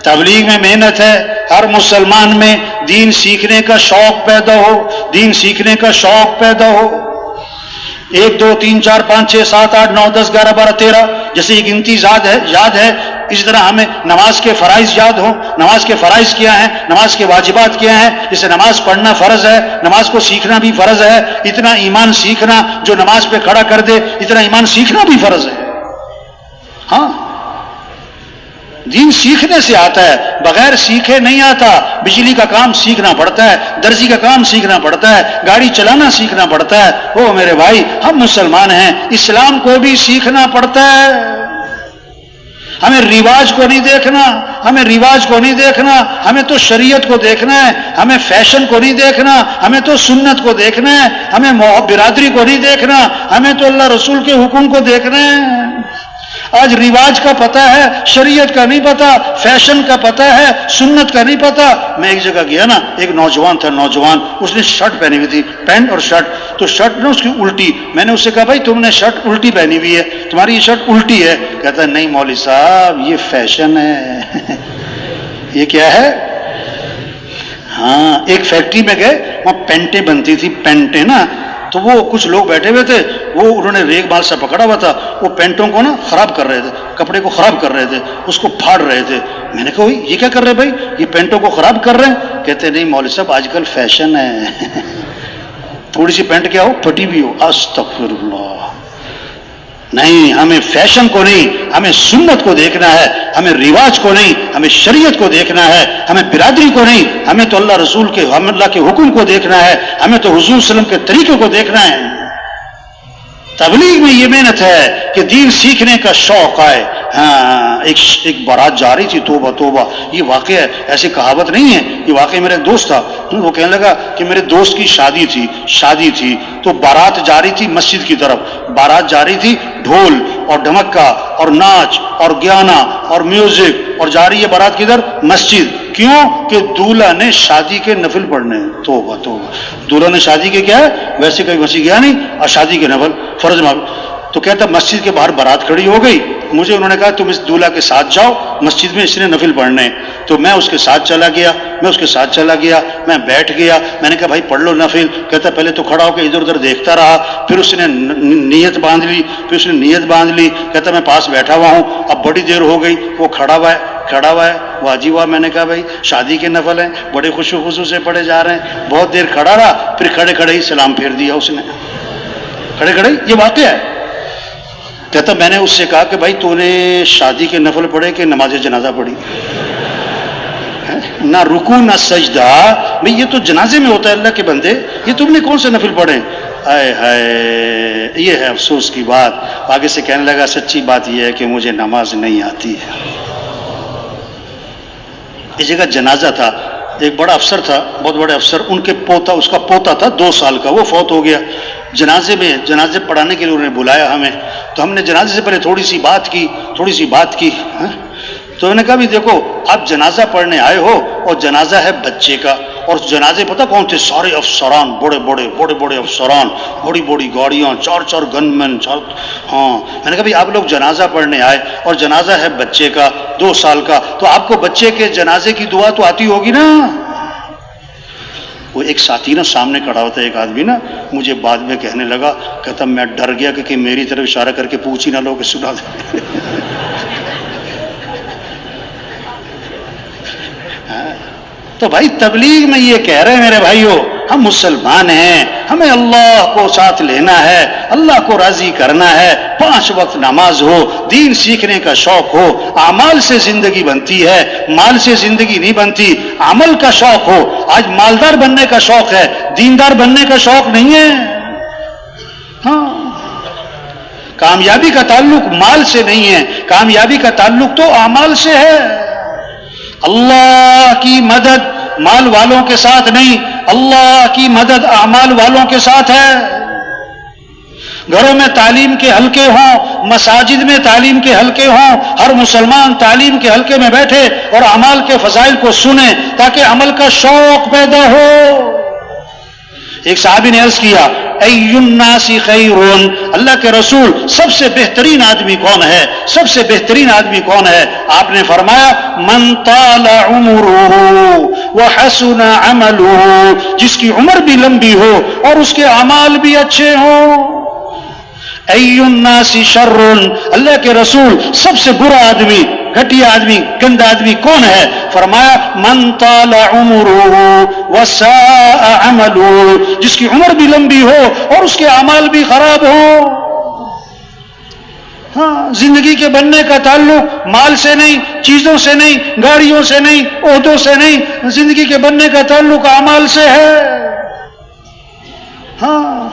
تبلیغ میں محنت ہے، ہر مسلمان میں دین سیکھنے کا شوق پیدا ہو، دین سیکھنے کا شوق پیدا ہو۔ 1 2 3 4 5 6 7 8 9 10 11 12 13 جیسے یہ گنتی یاد ہے، اس طرح ہمیں نماز کے فرائض یاد ہوں۔ نماز کے فرائض کیا ہیں، نماز کے واجبات کیا ہیں، جیسے نماز پڑھنا فرض ہے، نماز کو سیکھنا بھی فرض ہے، اتنا ایمان سیکھنا جو نماز پہ کھڑا کر دے، اتنا ایمان سیکھنا بھی فرض ہے۔ ہاں، دین سیکھنے سے آتا ہے، بغیر سیکھے نہیں آتا۔ بجلی کا کام سیکھنا پڑتا ہے، درزی کا کام سیکھنا پڑتا ہے، گاڑی چلانا سیکھنا پڑتا ہے۔ او میرے بھائی، ہم مسلمان ہیں، اسلام کو بھی سیکھنا پڑتا ہے۔ ہمیں رواج کو نہیں دیکھنا، ہمیں رواج کو نہیں دیکھنا، ہمیں تو شریعت کو دیکھنا ہے۔ ہمیں فیشن کو نہیں دیکھنا، ہمیں تو سنت کو دیکھنا ہے۔ ہمیں برادری کو نہیں دیکھنا، ہمیں تو اللہ رسول کے حکم کو دیکھنا ہے۔ آج رواج کا پتہ ہے، شریعت کا نہیں پتا، فیشن کا پتہ ہے، سنت کا نہیں پتا۔ میں ایک جگہ گیا نا، ایک نوجوان تھا، اس نے شرٹ پہنی ہوئی تھی، پینٹ اور شرٹ، تو شرٹ نا اس کی الٹی۔ میں نے اس سے کہا بھائی تم نے شرٹ الٹی پہنی ہوئی ہے، تمہاری یہ شرٹ الٹی ہے۔ کہتا ہے نہیں مولوی صاحب یہ فیشن ہے۔ یہ کیا ہے؟ ہاں، ایک فیکٹری میں گئے، وہاں پینٹیں بنتی تھی، پینٹیں نا، تو وہ کچھ لوگ بیٹھے ہوئے تھے، وہ انہوں نے ریگ مال سے پکڑا ہوا تھا، وہ پینٹوں کو نا خراب کر رہے تھے، کپڑے کو خراب کر رہے تھے، اس کو پھاڑ رہے تھے۔ میں نے کہا یہ کیا کر رہے بھائی، یہ پینٹوں کو خراب کر رہے ہیں؟ کہتے نہیں مولوی صاحب آج کل فیشن ہے۔ تھوڑی سی پینٹ کیا ہو، پھٹی بھی ہو، استغفر اللہ۔ نہیں، ہمیں فیشن کو نہیں، ہمیں سنت کو دیکھنا ہے، ہمیں رواج کو نہیں، ہمیں شریعت کو دیکھنا ہے، ہمیں برادری کو نہیں، ہمیں تو اللہ رسول کے، ہم اللہ کے حکم کو دیکھنا ہے، ہمیں تو حضور صلی اللہ علیہ وسلم کے طریقے کو دیکھنا ہے۔ تبلیغ میں یہ محنت ہے کہ دین سیکھنے کا شوق آئے۔ ہاں، ایک بارات جا رہی تھی، توبہ توبہ، یہ واقعہ ہے، ایسی کہاوت نہیں ہے، یہ واقعہ میرا ایک دوست تھا، وہ کہنے لگا کہ میرے دوست کی شادی تھی تو بارات جا رہی تھی مسجد کی طرف، بارات جا رہی تھی، ڈھول اور ڈھمکا اور ناچ اور گانا اور میوزک، اور جا رہی ہے بارات کدھر؟ مسجد۔ کیوں؟ کہ دولہا نے شادی کے نفل پڑھنے۔ توبہ توبہ، دولہا نے شادی کے کیا ہے، ویسے کہیں مسجد گیا نہیں، اور شادی کے نفل فرض معلوم۔ تو کہتا مسجد کے باہر بارات کھڑی ہو گئی، مجھے انہوں نے کہا تم اس دولہا کے ساتھ جاؤ، مسجد میں اس نے نفل پڑھنے۔ تو میں اس کے ساتھ چلا گیا، میں بیٹھ گیا، میں نے کہا بھائی پڑھ لو نفل۔ کہتا پہلے تو کھڑا ہو کے ادھر ادھر دیکھتا رہا، پھر اس نے نیت باندھ لی، کہتا میں پاس بیٹھا ہوا ہوں، اب بڑی دیر ہو گئی، وہ کھڑا ہوا ہے، واجی ہوا۔ میں نے کہا بھائی شادی کے نفل ہیں، بڑے خوشو خصو سے پڑھے جا رہے ہیں۔ بہت دیر کھڑا رہا، پھر کھڑے کھڑے ہی سلام پھیر دیا اس نے، کھڑے کھڑے، یہ واقعہ ہے۔ کہتا میں نے اس سے کہا کہ بھائی تو نے شادی کے نفل پڑھے کہ نماز جنازہ پڑھی؟ نہ رکوع نہ سجدہ، بھئی یہ تو جنازے میں ہوتا ہے اللہ کے بندے، یہ تم نے کون سے نفل پڑھے؟ آئے ہائے، یہ ہے افسوس کی بات۔ آگے سے کہنے لگا سچی بات یہ ہے کہ مجھے نماز نہیں آتی ہے۔ اس جگہ جنازہ تھا، ایک بڑا افسر تھا، بہت بڑے افسر، ان کے پوتا، اس کا پوتا تھا 2 سال کا، وہ فوت ہو گیا۔ جنازے پڑھانے کے لیے انہوں نے بلایا ہمیں، تو ہم نے جنازے سے پہلے تھوڑی سی بات کی تو انہوں نے کہا بھی دیکھو آپ جنازہ پڑھنے آئے ہو اور جنازہ ہے بچے کا، اور جنازے پتہ کون تھے؟ سارے افسران، بڑے افسران، بڑی گاڑیاں، 4 گن مین، ہاں۔ میں نے کہا بھی آپ لوگ جنازہ پڑھنے آئے اور جنازہ ہے بچے کا 2 سال کا، تو آپ کو بچے کے جنازے کی دعا تو آتی ہوگی نا؟ وہ ایک ساتھی نا سامنے کھڑا ہوتا ہے، ایک آدمی نا مجھے بعد میں کہنے لگا، کہتا میں ڈر گیا کہ میری طرف اشارہ کر کے پوچھ ہی نہ لو کہ سنا دے۔ تو بھائی تبلیغ میں یہ کہہ رہے ہیں میرے بھائیو، ہم مسلمان ہیں، ہمیں اللہ کو ساتھ لینا ہے، اللہ کو راضی کرنا ہے، 5 وقت نماز ہو، دین سیکھنے کا شوق ہو۔ اعمال سے زندگی بنتی ہے، مال سے زندگی نہیں بنتی، عمل کا شوق ہو۔ آج مالدار بننے کا شوق ہے، دیندار بننے کا شوق نہیں ہے۔ ہاں، کامیابی کا تعلق مال سے نہیں ہے، کامیابی کا تعلق تو اعمال سے ہے۔ اللہ کی مدد مال والوں کے ساتھ نہیں، اللہ کی مدد اعمال والوں کے ساتھ ہے۔ گھروں میں تعلیم کے حلقے ہوں، مساجد میں تعلیم کے حلقے ہوں، ہر مسلمان تعلیم کے حلقے میں بیٹھے اور اعمال کے فضائل کو سنے تاکہ عمل کا شوق پیدا ہو۔ ایک صحابی نے عرض کیا ای الناس خیرون، اللہ کے رسول سب سے بہترین آدمی کون ہے؟ سب سے بہترین آدمی کون ہے؟ آپ نے فرمایا من طال عمره وحسن عمله، جس کی عمر بھی لمبی ہو اور اس کے اعمال بھی اچھے ہوں۔ ای الناس شر، اللہ کے رسول سب سے برا آدمی، گھٹیا آدمی، گندا آدمی کون ہے؟ فرمایا من طال عمره وساء عمله، جس کی عمر بھی لمبی ہو اور اس کے اعمال بھی خراب ہو۔ ہاں، زندگی کے بننے کا تعلق مال سے نہیں، چیزوں سے نہیں، گاڑیوں سے نہیں، عہدوں سے نہیں، زندگی کے بننے کا تعلق اعمال سے ہے۔ ہاں،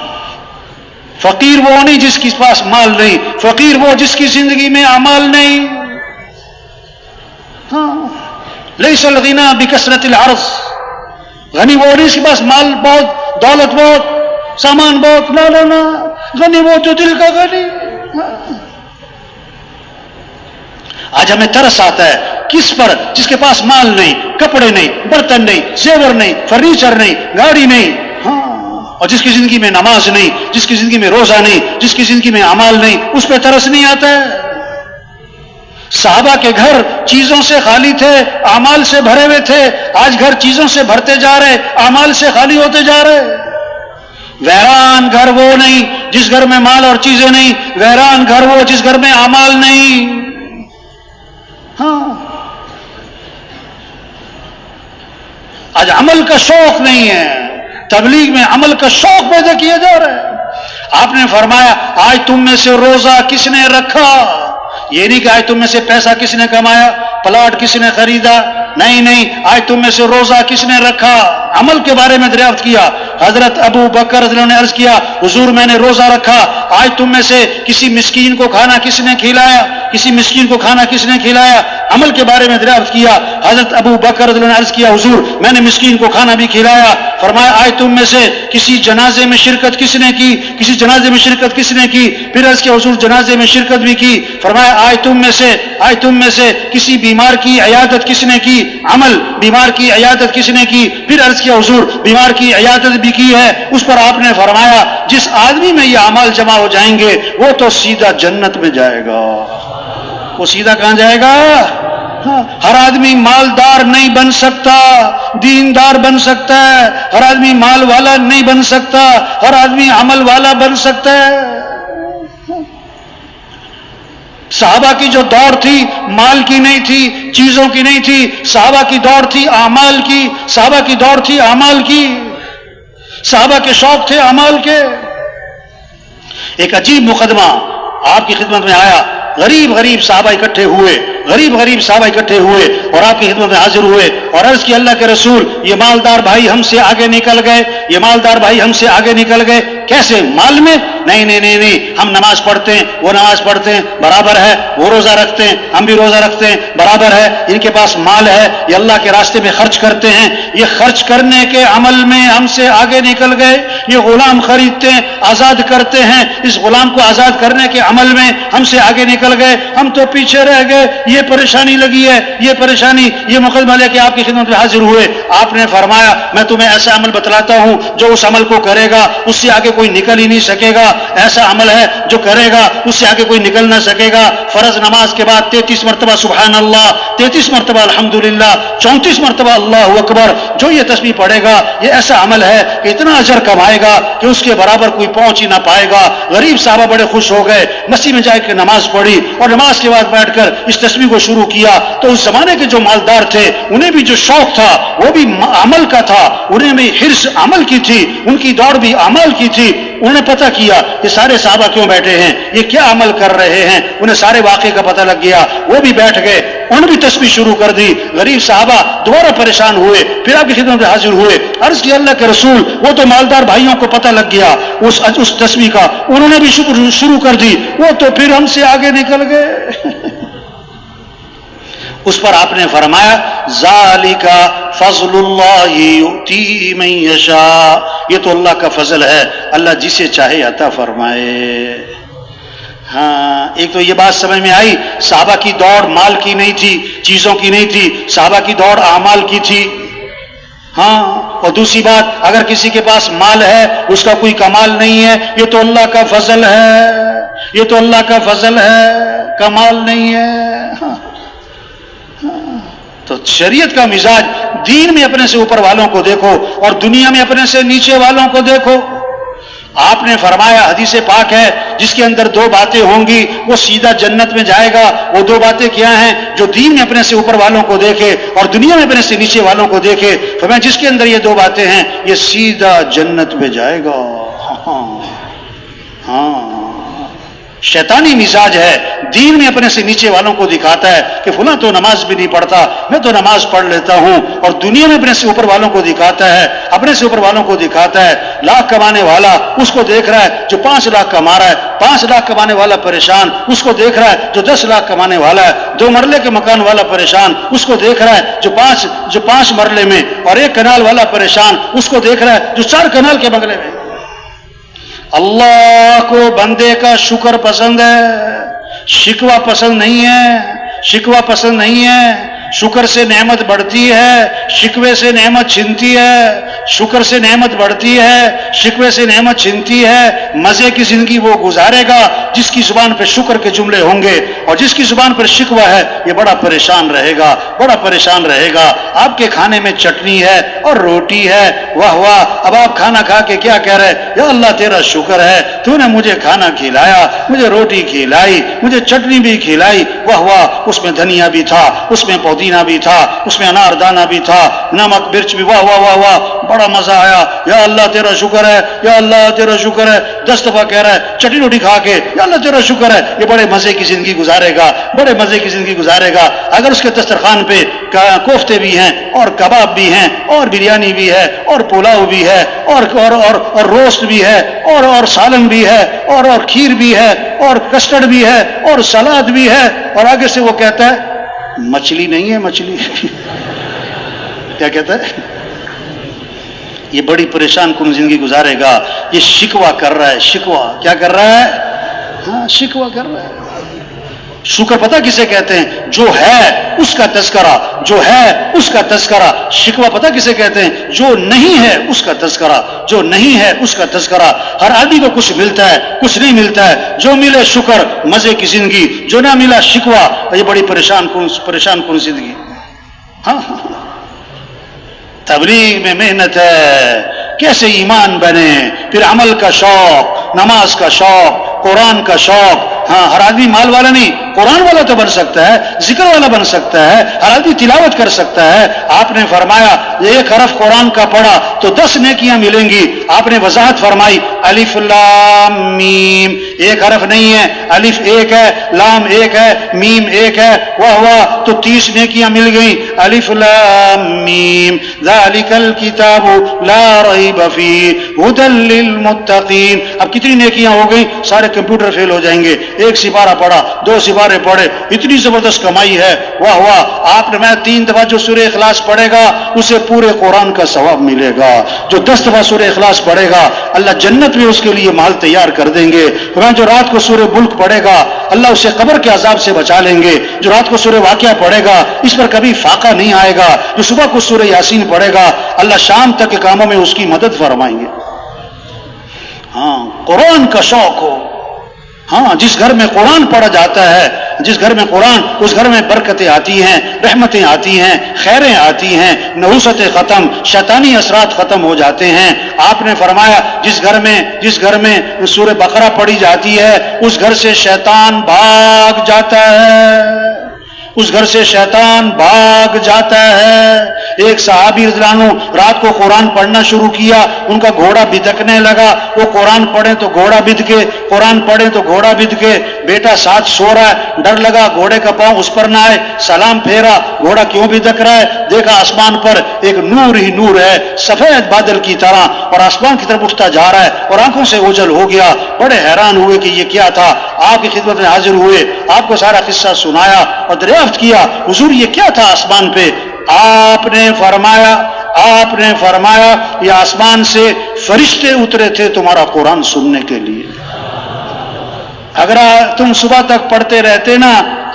فقیر وہ نہیں جس کے پاس مال نہیں، فقیر وہ جس کی زندگی میں اعمال نہیں۔ ہاں، لیس الغنی بکثرت العرض، غنی وہ نہیں جس کے پاس مال بہت، دولت بہت، سامان بہت، لا لا لا، غنی وہ جو دل کا غنی۔ آج ہمیں ترس آتا ہے کس پر؟ جس کے پاس مال نہیں، کپڑے نہیں، برتن نہیں، زیور نہیں، فرنیچر نہیں، گاڑی نہیں، ہاں، اور جس کی زندگی میں نماز نہیں، جس کی زندگی میں روزہ نہیں، جس کی زندگی میں اعمال نہیں، اس پہ ترس نہیں آتا ہے۔ صحابہ کے گھر چیزوں سے خالی تھے، اعمال سے بھرے ہوئے تھے، آج گھر چیزوں سے بھرتے جا رہے، اعمال سے خالی ہوتے جا رہے۔ ویران گھر وہ نہیں جس گھر میں مال اور چیزیں نہیں، ویران گھر وہ جس گھر میں اعمال نہیں۔ ہاں، آج عمل کا شوق نہیں ہے، تبلیغ میں عمل کا شوق پیدا کیا جا رہا ہے۔ آپ نے فرمایا آج تم میں سے روزہ کس نے رکھا؟ یہ نہیں کہ آج تم میں سے پیسہ کس نے کمایا، پلاٹ کس نے خریدا، نہیں نہیں، آج تم میں سے روزہ کس نے رکھا؟ عمل کے بارے میں دریافت کیا۔ حضرت ابو بکر رضی اللہ عنہ نے عرض کیا حضور میں نے روزہ رکھا، آج تم میں سے کسی مسکین کو کھانا کس نے کھلایا؟ کسی مسکین کو کھانا کس نے کھلایا؟ عمل کے بارے میں دریافت کیا۔ حضرت ابو بکر رضی اللہ عنہ نے عرض کیا حضور میں نے مسکین کو کھانا بھی کھلایا۔ فرمایا آج تم میں سے کسی جنازے میں شرکت کس نے کی؟ کسی جنازے میں شرکت کس نے کی؟ پھر عرض کیا حضور جنازے میں شرکت بھی کی۔ فرمایا آج تم میں سے کسی بیمار کی عیادت کس نے کی؟ عمل، بیمار کی عیادت کس نے کی؟ پھر عرض کیا حضور بیمار کی عیادت بھی کی ہے۔ اس پر آپ نے فرمایا جس آدمی میں یہ اعمال جمع ہو جائیں گے وہ تو سیدھا جنت میں جائے گا۔ وہ سیدھا کہاں جائے گا؟ ہر آدمی مالدار نہیں بن سکتا، دیندار بن سکتا ہے۔ ہر آدمی مال والا نہیں بن سکتا، ہر آدمی عمل والا بن سکتا ہے۔ صحابہ کی جو دوڑ تھی مال کی نہیں تھی، چیزوں کی نہیں تھی، صحابہ کی دوڑ تھی اعمال کی، صحابہ کی دوڑ تھی اعمال کی، صحابہ کے شوق تھے اعمال کے۔ ایک عجیب مقدمہ آپ کی خدمت میں آیا، غریب صحابہ اکٹھے ہوئے، غریب صحابہ اکٹھے ہوئے اور آپ کی خدمت میں حاضر ہوئے اور عرض کی اللہ کے رسول یہ مالدار بھائی ہم سے آگے نکل گئے، یہ مالدار بھائی ہم سے آگے نکل گئے۔ کیسے؟ مال میں؟ نہیں، ہم نماز پڑھتے ہیں، وہ نماز پڑھتے ہیں، برابر ہے، وہ روزہ رکھتے ہیں، ہم بھی روزہ رکھتے ہیں، برابر ہے، ان کے پاس مال ہے، یہ اللہ کے راستے میں خرچ کرتے ہیں، یہ خرچ کرنے کے عمل میں ہم سے آگے نکل گئے، یہ غلام خریدتے ہیں، آزاد کرتے ہیں، اس غلام کو آزاد کرنے کے عمل میں ہم سے آگے نکل گئے، ہم تو پیچھے رہ گئے، یہ پریشانی لگی ہے، یہ پریشانی، یہ مقدمہ لے کے آپ کی خدمت میں حاضر ہوئے۔ آپ نے فرمایا میں تمہیں ایسا عمل بتلاتا ہوں جو اس عمل کو کرے گا اس سے آگے کوئی نکل ہی نہیں سکے گا، ایسا عمل ہے جو کرے گا اس سے آگے کوئی نکل نہ سکے گا۔ فرض نماز کے بعد 33 مرتبہ سبحان اللہ، 33 مرتبہ الحمدللہ، 34 مرتبہ اللہ اکبر، جو یہ تسبیح پڑھے گا یہ ایسا عمل ہے کہ اتنا اجر کمائے گا کہ اس کے برابر کوئی پہنچ ہی نہ پائے گا۔ غریب صحابہ بڑے خوش ہو گئے، مسجد میں جا کے نماز پڑھی اور نماز کے بعد بیٹھ کر اس تسبیح کو شروع کیا تو اس زمانے کے جو مالدار تھے انہیں بھی جو شوق تھا وہ بھی عمل کا تھا، انہیں بھی حرص عمل کی تھی، ان کی دوڑ بھی اعمال کی تھی۔ انہوں نے پتہ کیا کہ سارے صحابہ کیوں بیٹھے ہیں، یہ کیا عمل کر رہے ہیں، انہیں سارے واقعے کا پتہ لگ گیا، وہ بھی بیٹھ گئے، انہوں نے بھی تسبیح شروع کر دی۔ غریب صحابہ دوبارہ پریشان ہوئے، پھر آپ کی خدمت میں حاضر ہوئے، عرض کی اللہ کے رسول وہ تو مالدار بھائیوں کو پتہ لگ گیا اس تسبیح کا، انہوں نے بھی شروع کر دی، وہ تو پھر ہم سے آگے نکل گئے۔ اس پر آپ نے فرمایا ذالک فضل اللہ یؤتی من یشاء، یہ تو اللہ کا فضل ہے، اللہ جسے چاہے عطا فرمائے۔ ہاں، ایک تو یہ بات سمجھ میں آئی صحابہ کی دوڑ مال کی نہیں تھی، چیزوں کی نہیں تھی، صحابہ کی دوڑ اعمال کی تھی۔ ہاں، اور دوسری بات، اگر کسی کے پاس مال ہے اس کا کوئی کمال نہیں ہے، یہ تو اللہ کا فضل ہے، یہ تو اللہ کا فضل ہے، کمال نہیں ہے۔ تو شریعت کا مزاج، دین میں اپنے سے اوپر والوں کو دیکھو اور دنیا میں اپنے سے نیچے والوں کو دیکھو۔ آپ نے فرمایا، حدیث پاک ہے، جس کے اندر دو باتیں ہوں گی وہ سیدھا جنت میں جائے گا۔ وہ دو باتیں کیا ہیں؟ جو دین میں اپنے سے اوپر والوں کو دیکھے اور دنیا میں اپنے سے نیچے والوں کو دیکھے، فرمایا جس کے اندر یہ دو باتیں ہیں یہ سیدھا جنت میں جائے گا۔ ہاں، شیطانی مزاج ہے، دین میں اپنے سے نیچے والوں کو دکھاتا ہے کہ فلاں تو نماز بھی نہیں پڑھتا، میں تو نماز پڑھ لیتا ہوں، اور دنیا میں اپنے سے اوپر والوں کو دکھاتا ہے، اپنے سے اوپر والوں کو دکھاتا ہے۔ لاکھ کمانے والا اس کو دیکھ رہا ہے جو 5 لاکھ کما رہا ہے، 5 لاکھ کمانے والا پریشان اس کو دیکھ رہا ہے جو 10 لاکھ کمانے والا ہے، 2 مرلے کے مکان والا پریشان اس کو دیکھ رہا ہے جو 5 مرلے میں، اور 1 کنال والا پریشان اس کو دیکھ رہا ہے جو 4 کنال کے بنگلے میں۔ اللہ کو بندے کا شکر پسند ہے، شکوہ پسند نہیں ہے، شکوہ پسند نہیں ہے۔ شکر سے نعمت بڑھتی ہے، شکوے سے نعمت چھنتی ہے، شکر سے نعمت بڑھتی ہے، شکوے سے نعمت چھنتی ہے۔ مزے کی زندگی وہ گزارے گا جس کی زبان پہ شکر کے جملے ہوں گے، اور جس کی زبان پر شکوہ ہے یہ بڑا پریشان رہے گا، بڑا پریشان رہے گا۔ آپ کے کھانے میں چٹنی ہے اور روٹی ہے، واہ واہ، اب آپ کھانا کھا کے کیا کہہ رہے؟ یا اللہ تیرا شکر ہے، تو نے مجھے کھانا کھلایا، مجھے روٹی کھلائی، مجھے چٹنی بھی کھلائی، واہ واہ، اس میں دھنیا بھی تھا، اس میں پودینہ بھی تھا، اس میں انار دانہ بھی تھا، نمک مرچ بھی، واہ واہ واہ واہ، بڑا مزہ آیا، یا اللہ تیرا شکر ہے، یا اللہ تیرا شکر ہے۔ 10 دفعہ کہہ رہا ہے چٹنی روٹی کھا کے، یا اللہ تیرا شکر ہے، یہ بڑے مزے کی زندگی گزارے گا، بڑے مزے کی زندگی گزارے گا۔ اگر اس کے دسترخوان پہ کوفتے بھی ہیں اور کباب بھی ہیں اور بریانی بھی ہے اور پلاؤ بھی ہے اور روسٹ بھی ہے اور سالن بھی ہے اور کھیر بھی ہے اور کسٹرڈ بھی ہے اور سلاد بھی ہے، اور آگے سے وہ کہتا ہے مچھلی نہیں ہے، مچھلی کیا کہتا ہے؟ یہ بڑی پریشان کن زندگی گزارے گا۔ یہ شکوہ کر رہا ہے، شکوہ کیا کر رہا ہے؟ ہاں، شکوہ کر رہا ہے۔ شکر پتہ کسے کہتے ہیں؟ جو ہے اس کا تذکرہ، جو ہے اس کا تذکرہ۔ شکوہ پتہ کسے کہتے ہیں؟ جو نہیں ہے اس کا تذکرہ، جو نہیں ہے اس کا تذکرہ۔ ہر آدمی کو کچھ ملتا ہے، کچھ نہیں ملتا ہے، جو ملے شکر، مزے کی زندگی، جو نہ ملا شکوہ، یہ بڑی پریشان کن زندگی۔ ہاں، تبلیغ میں محنت ہے، کیسے ایمان بنے، پھر عمل کا شوق، نماز کا شوق، قرآن کا شوق۔ ہاں، ہر آدمی مال والا نہیں، قرآن والا تو بن سکتا ہے، ذکر والا بن سکتا ہے، ہر آدمی تلاوت کر سکتا ہے۔ آپ نے فرمایا 1 حرف قرآن کا پڑھا تو 10 نیکیاں ملیں گی۔ آپ نے وضاحت فرمائی الف لام میم، 1 حرف نہیں ہے، الف 1 ہے، لام 1 ہے، میم 1 ہے، واہ واہ، تو 30 نیکیاں مل گئیں۔ الف لام میم ذالک الکتاب لا ریب فیہ ھدی للمتقین۔ اب کتنی نیکیاں ہو گئیں؟ سارے کمپیوٹر فیل ہو جائیں گے۔ 1 سپارہ پڑھا، 2 سپارے پڑھے، اتنی زبردست کمائی ہے، واہ واہ۔ آپ نے 3 دفعہ جو سورہ اخلاص پڑھے گا اسے پورے قرآن کا ثواب ملے گا۔ جو 10 دفعہ سورہ اخلاص پڑھے گا اللہ جنت میں اس کے لیے محل تیار کر دیں گے۔ جو رات کو سورہ ملک پڑھے گا اللہ اسے قبر کے عذاب سے بچا لیں گے۔ جو رات کو سورہ واقعہ پڑھے گا اس پر کبھی فاقہ نہیں آئے گا۔ جو صبح کو سورہ یاسین پڑھے گا اللہ شام تک کے کاموں میں اس کی مدد فرمائیں گے۔ ہاں، قرآن کا شوق ہو۔ ہاں، جس گھر میں قرآن پڑھا جاتا ہے، جس گھر میں قرآن، اس گھر میں برکتیں آتی ہیں، رحمتیں آتی ہیں، خیریں آتی ہیں، نحوستیں ختم، شیطانی اثرات ختم ہو جاتے ہیں۔ آپ نے فرمایا جس گھر میں سورہ بقرہ پڑھی جاتی ہے اس گھر سے شیطان بھاگ جاتا ہے، اس گھر سے شیطان بھاگ جاتا ہے۔ ایک صحابی رضی اللہ عنہ رات کو قرآن پڑھنا شروع کیا، ان کا گھوڑا بھدکنے لگا۔ وہ قرآن پڑھیں تو گھوڑا بھدکے، قرآن پڑھیں تو گھوڑا بھدکے۔ بیٹا ساتھ سو رہا ہے، ڈر لگا گھوڑے کا پاؤں اس پر نہ آئے، سلام پھیرا، گھوڑا کیوں بھدک رہا ہے؟ دیکھا آسمان پر ایک نور ہی نور ہے، سفید بادل کی طرح، اور آسمان کی طرف اٹھتا جا رہا ہے اور آنکھوں سے اوجھل ہو گیا۔ بڑے حیران ہوئے کہ یہ کیا تھا۔ آپ کی خدمت میں حاضر ہوئے، آپ کو سارا قصہ سنایا اور دریافت کیا حضور یہ کیا تھا آسمان پہ؟ آپ نے فرمایا یہ آسمان سے فرشتے اترے تھے تمہارا قرآن سننے کے لیے۔ اگر تم صبح تک پڑھتے رہتے نا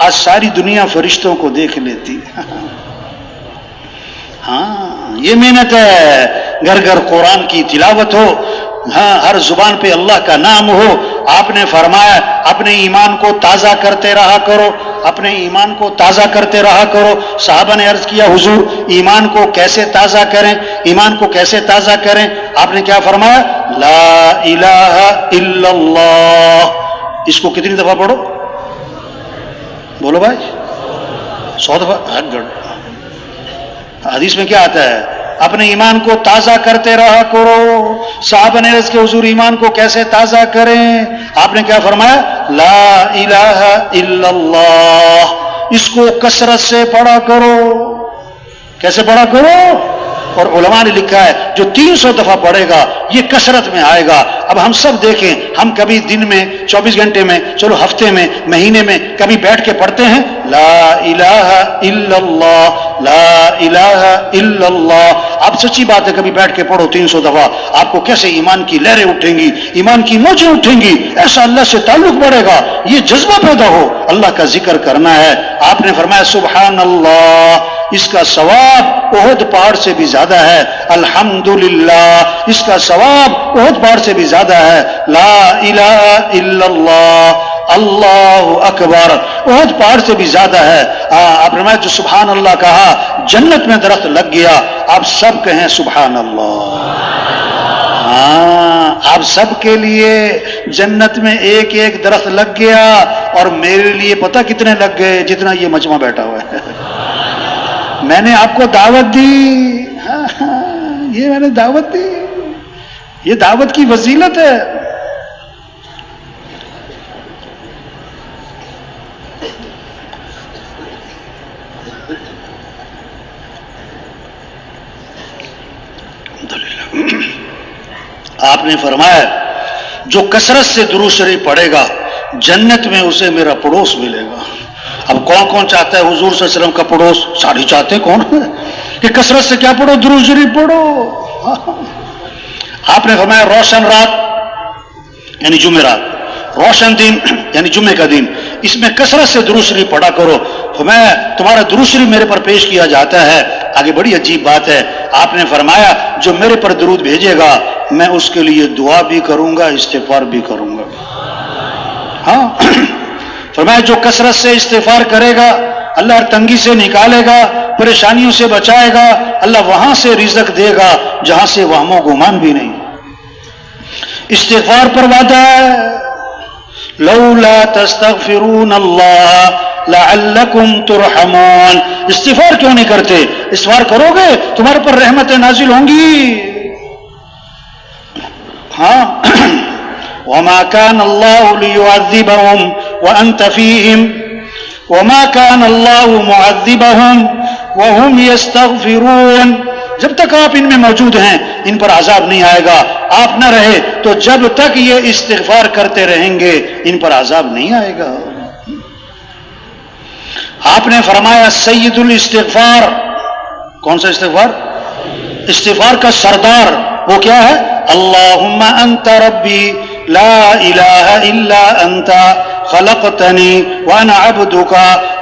آج ساری دنیا فرشتوں کو دیکھ لیتی۔ ہاں، یہ محنت ہے. گھر گھر قرآن کی تلاوت ہو, ہاں ہر زبان پہ اللہ کا نام ہو. آپ نے فرمایا اپنے ایمان کو تازہ کرتے رہا کرو, اپنے ایمان کو تازہ کرتے رہا کرو. صحابہ نے عرض کیا حضور ایمان کو کیسے تازہ کریں, ایمان کو کیسے تازہ کریں؟ آپ نے کیا فرمایا؟ لا الہ الا اللہ. اس کو کتنی دفعہ پڑھو؟ بولو بھائی, 100 دفعہ. حدیث میں کیا آتا ہے؟ اپنے ایمان کو تازہ کرتے رہا کرو. صحابہ نے عرض کہ حضور ایمان کو کیسے تازہ کریں؟ آپ نے کیا فرمایا؟ لا الہ الا اللہ. اس کو کثرت سے پڑھا کرو. کیسے پڑھا کرو؟ اور علماء نے لکھا ہے جو 300 دفعہ پڑھے گا یہ کثرت میں آئے گا. اب ہم سب دیکھیں, ہم کبھی دن میں 24 گھنٹے میں, چلو ہفتے میں, مہینے میں کبھی بیٹھ کے پڑھتے ہیں لا الہ الا اللہ, لا الہ الا اللہ. آپ سچی بات ہے کبھی بیٹھ کے پڑھو 300 دفعہ, آپ کو کیسے ایمان کی لہریں اٹھیں گی, ایمان کی موجیں اٹھیں گی, ایسا اللہ سے تعلق بڑھے گا, یہ جذبہ پیدا ہو اللہ کا ذکر کرنا ہے. آپ نے فرمایا سبحان اللہ, اس کا ثواب احد پہاڑ سے بھی زیادہ ہے. الحمدللہ, اس کا ثواب احد پہاڑ سے بھی زیادہ ہے. لا الہ الا اللہ, اللہ اکبر, احد پہاڑ سے بھی زیادہ ہے. آپ نے جو سبحان اللہ کہا جنت میں درخت لگ گیا. آپ سب کہیں سبحان اللہ. ہاں آپ سب کے لیے جنت میں ایک ایک درخت لگ گیا, اور میرے لیے پتہ کتنے لگ گئے جتنا یہ مجمع بیٹھا ہوا ہے. میں نے آپ کو دعوت دی, یہ میں نے دعوت دی, یہ دعوت کی فضیلت ہے. آپ نے فرمایا جو کثرت سے درود شریف پڑھے گا جنت میں اسے میرا پڑوس ملے گا. اب کون کون چاہتا ہے حضور صلی اللہ علیہ وسلم کا پڑوس؟ سارے چاہتے ہیں. کون کہ کثرت سے کیا پڑھو؟ درود شریف پڑھو. آپ نے فرمایا روشن رات یعنی جمعرات, روشن دن یعنی جمعے کا دن, اس میں کثرت سے درود شریف پڑھا کرو. فرمایا تمہارا درود شریف میرے پر پیش کیا جاتا ہے. آگے بڑی عجیب بات ہے, آپ نے فرمایا جو میرے پر درود بھیجے گا میں اس کے لیے دعا بھی کروں گا, استغفار بھی کروں گا. ہاں فرمایا جو کثرت سے استغفار کرے گا اللہ ہر تنگی سے نکالے گا, پریشانیوں سے بچائے گا, اللہ وہاں سے رزق دے گا جہاں سے وہم و گمان بھی نہیں. استغفار پر وعدہ ہے, لولا تستغفرون اللہ لعلکم ترحمون. استغفار کیوں نہیں کرتے؟ استغفار کرو گے تمہارے پر رحمتیں نازل ہوں گی. ہاں وما كان الله ليعذبهم وأنت فيهم وما كان الله معذبهم وهم يستغفرون. جب تک آپ ان میں موجود ہیں ان پر عذاب نہیں آئے گا. آپ نہ رہے تو جب تک یہ استغفار کرتے رہیں گے ان پر عذاب نہیں آئے گا. آپ نے فرمایا سید الاستغفار, کون سا استغفار؟ استغفار کا سردار وہ کیا ہے؟ اللہم انت ربی لا الہ الا انت خلقتنی وانا عبدک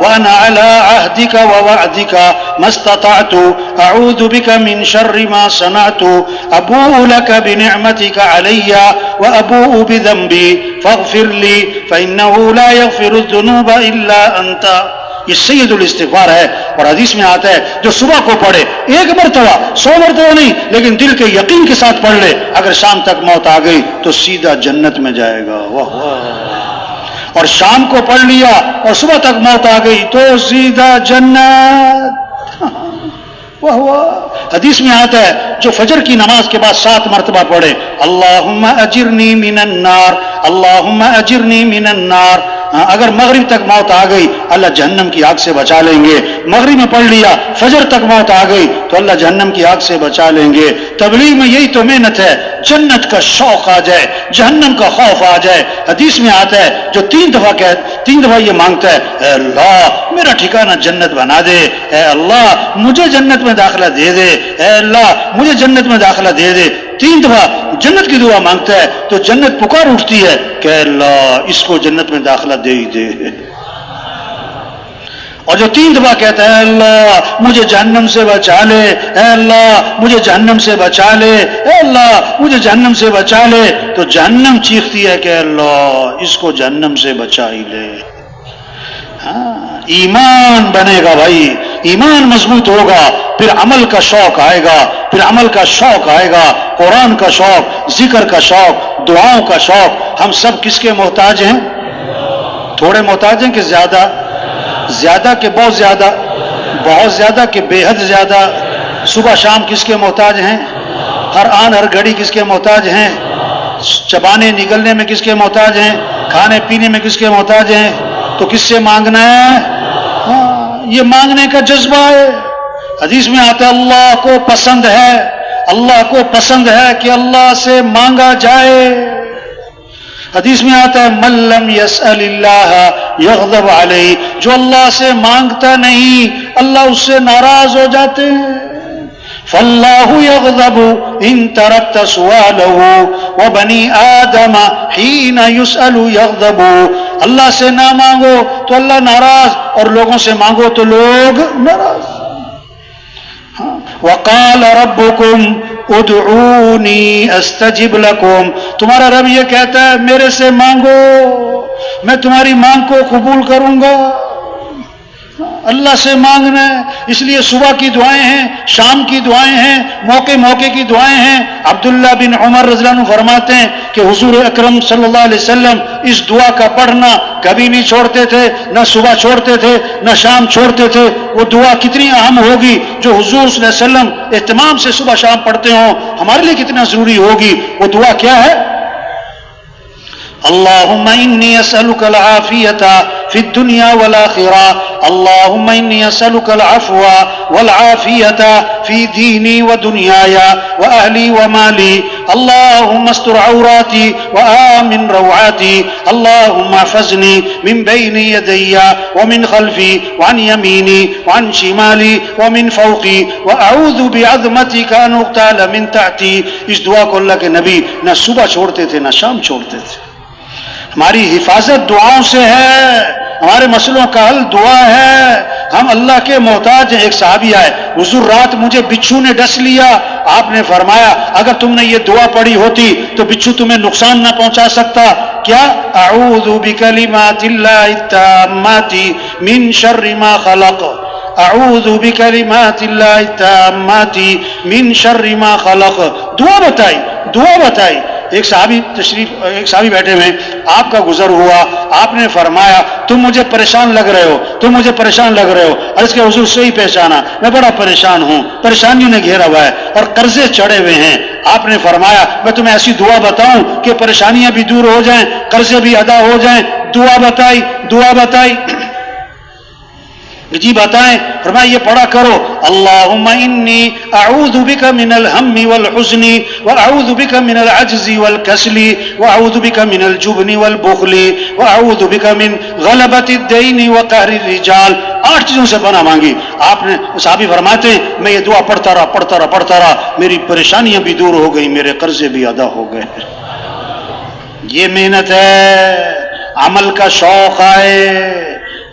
وانا علی عہدک ووعدک ما استطعت اعوذ بک من شر ما صنعت ابوء لک بنعمتک علی وابوء بذنبی فاغفر لی فانہ لا یغفر الذنوب الا انت. یہ سید الاستغفار ہے. اور حدیث میں آتا ہے جو صبح کو پڑھے 1 مرتبہ 100 مرتبہ نہیں لیکن دل کے یقین کے ساتھ پڑھ لے, اگر شام تک موت آ گئی تو سیدھا جنت میں جائے گا. واہ واہ. اور شام کو پڑھ لیا اور صبح تک موت آ گئی تو سیدھا جنت. واہ واہ. حدیث میں آتا ہے جو فجر کی نماز کے بعد 7 مرتبہ پڑھے اللہم اجرنی من النار اللہم اجرنی من النار, اگر مغرب تک موت آ گئی اللہ جہنم کی آگ سے بچا لیں گے. مغرب میں پڑھ لیا فجر تک موت آ گئی تو اللہ جہنم کی آگ سے بچا لیں گے. تبلیغ میں یہی تو محنت ہے, جنت کا شوق آ جائے, جہنم کا خوف آ جائے. حدیث میں آتا ہے جو 3 دفعہ یہ مانگتا ہے اے اللہ میرا ٹھکانہ جنت بنا دے, اے اللہ مجھے جنت میں داخلہ دے دے, اے اللہ مجھے جنت میں داخلہ دے دے, 3 دفعہ جنت کی دعا مانگتا ہے تو جنت پکار اٹھتی ہے کہ اللہ اس کو جنت میں داخلہ دے ہی دے. اور جو 3 دفعہ کہتا ہے اے اللہ مجھے جہنم سے بچا لے، اے اللہ مجھے جہنم سے بچا لے، اے اللہ مجھے جہنم سے بچا لے، تو جہنم چیختی ہے کہ اللہ اس کو جہنم سے بچا ہی لے۔ ہاں ایمان بنے گا بھائی، ایمان مضبوط ہوگا، پھر عمل کا شوق آئے گا، پھر عمل کا شوق آئے گا، قرآن کا شوق، ذکر کا شوق، دعاؤں کا شوق۔ ہم سب کس کے محتاج ہیں؟ تھوڑے محتاج ہیں کہ زیادہ؟ زیادہ کہ بہت زیادہ؟ بہت زیادہ کہ بے حد زیادہ؟ صبح شام کس کے محتاج ہیں؟ ہر آن ہر گھڑی کس کے محتاج ہیں؟ چبانے نگلنے میں کس کے محتاج ہیں؟ کھانے پینے میں کس کے محتاج ہیں؟ تو کس سے مانگنا ہے؟ ہاں یہ مانگنے کا جذبہ ہے۔ حدیث میں آتا ہے اللہ کو پسند ہے، اللہ کو پسند ہے کہ اللہ سے مانگا جائے۔ حدیث میں آتا ہے من لم یسأل اللہ یغضب علیہ، جو اللہ سے مانگتا نہیں اللہ اس سے ناراض ہو جاتے ہیں۔ فاللہ یغضب ان ترکت سؤالہ وبنی آدم حین یسأل یغضب، اللہ سے نہ مانگو تو اللہ ناراض، اور لوگوں سے مانگو تو لوگ ناراض۔ وقال ربکم ادعونی استجب لکم، تمہارا رب یہ کہتا ہے میرے سے مانگو میں تمہاری مانگ کو قبول کروں گا۔ اللہ سے مانگنا ہے، اس لیے صبح کی دعائیں ہیں، شام کی دعائیں ہیں، موقع موقع کی دعائیں ہیں۔ عبداللہ بن عمر رضی اللہ عنہ فرماتے ہیں کہ حضور اکرم صلی اللہ علیہ وسلم اس دعا کا پڑھنا کبھی نہیں چھوڑتے تھے، نہ صبح چھوڑتے تھے نہ شام چھوڑتے تھے۔ وہ دعا کتنی اہم ہوگی جو حضور صلی اللہ علیہ وسلم اہتمام سے صبح شام پڑھتے ہوں، ہمارے لیے کتنا ضروری ہوگی۔ وہ دعا کیا ہے؟ اللہم انی اسألک العافیۃ فی الدنیا والآخرہ، اللہم انی اسألک العفو والعافیۃ فی دینی ودنیای واہلی ومالی، اللہم استر عوراتی وآمن روعاتی، اللہم احفظنی من بین یدی ومن خلفی وعن یمینی وعن شمالی ومن فوقی واعوذ بعظمتک ان اغتال من تحتی۔ اس دعا کو اللہ کے نبی نہ صبح چھوڑتے تھے نہ شام چھوڑتے تھے۔ ہماری حفاظت دعاؤں سے ہے، ہمارے مسئلوں کا حل دعا ہے، ہم اللہ کے محتاج ہیں۔ ایک صحابی آئے، حضور رات مجھے بچھو نے ڈس لیا، آپ نے فرمایا اگر تم نے یہ دعا پڑھی ہوتی تو بچھو تمہیں نقصان نہ پہنچا سکتا۔ کیا؟ اعوذ بکلمات اللہ التامات من شر ما خلق، اعوذ بکلمات اللہ التامات من شر ما خلق۔ دعا بتائی، دعا بتائی۔ ایک صحابی بیٹھے ہوئے، آپ کا گزر ہوا، آپ نے فرمایا تم مجھے پریشان لگ رہے ہو، تم مجھے پریشان لگ رہے ہو۔ عرض کہ حضور سے ہی پہچانا، میں بڑا پریشان ہوں، پریشانیوں نے گھیرا ہوا ہے اور قرضے چڑھے ہوئے ہیں۔ آپ نے فرمایا میں تمہیں ایسی دعا بتاؤں کہ پریشانیاں بھی دور ہو جائیں، قرضے بھی ادا ہو جائیں۔ دعا بتائی، دعا بتائی۔ جی بتائیں؟ فرمایا یہ پڑھا کرو، اللہم انی اعوذ بک من الہم والحزن واعوذ بک من العجز والکسل واعوذ بک من الجبن والبخل واعوذ بک من غلبۃ الدین وقہر الرجال۔ 8 چیزوں سے پناہ مانگی۔ آپ نے صحابی فرماتے ہیں میں یہ دعا پڑھتا رہا، میری پریشانیاں بھی دور ہو گئی، میرے قرضے بھی ادا ہو گئے۔ یہ محنت ہے، عمل کا شوق آئے،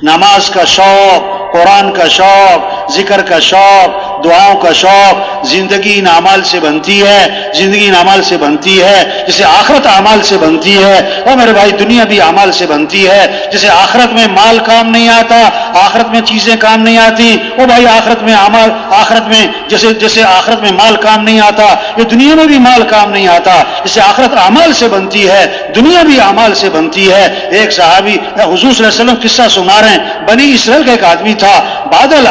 نماز کا شوق، قرآن کا شوق، ذکر کا شوق، دعاؤں کا شوق۔ زندگی ان اعمال سے بنتی ہے، زندگی ان اعمال سے بنتی ہے جسے آخرت اعمال سے بنتی ہے۔ اور میرے بھائی دنیا بھی اعمال سے بنتی ہے، جسے آخرت میں مال کام نہیں آتا، آخرت میں چیزیں کام نہیں آتی۔ وہ بھائی آخرت میں اعمال، آخرت میں جیسے آخرت میں مال کام نہیں آتا، یہ دنیا میں بھی مال کام نہیں آتا۔ جسے آخرت اعمال سے بنتی ہے، دنیا بھی اعمال سے بنتی ہے۔ ایک صحابی حضور صلی اللہ علیہ وسلم قصہ سنا رہے ہیں، بنی اسرائیل کا ایک آدمی تھا، بادل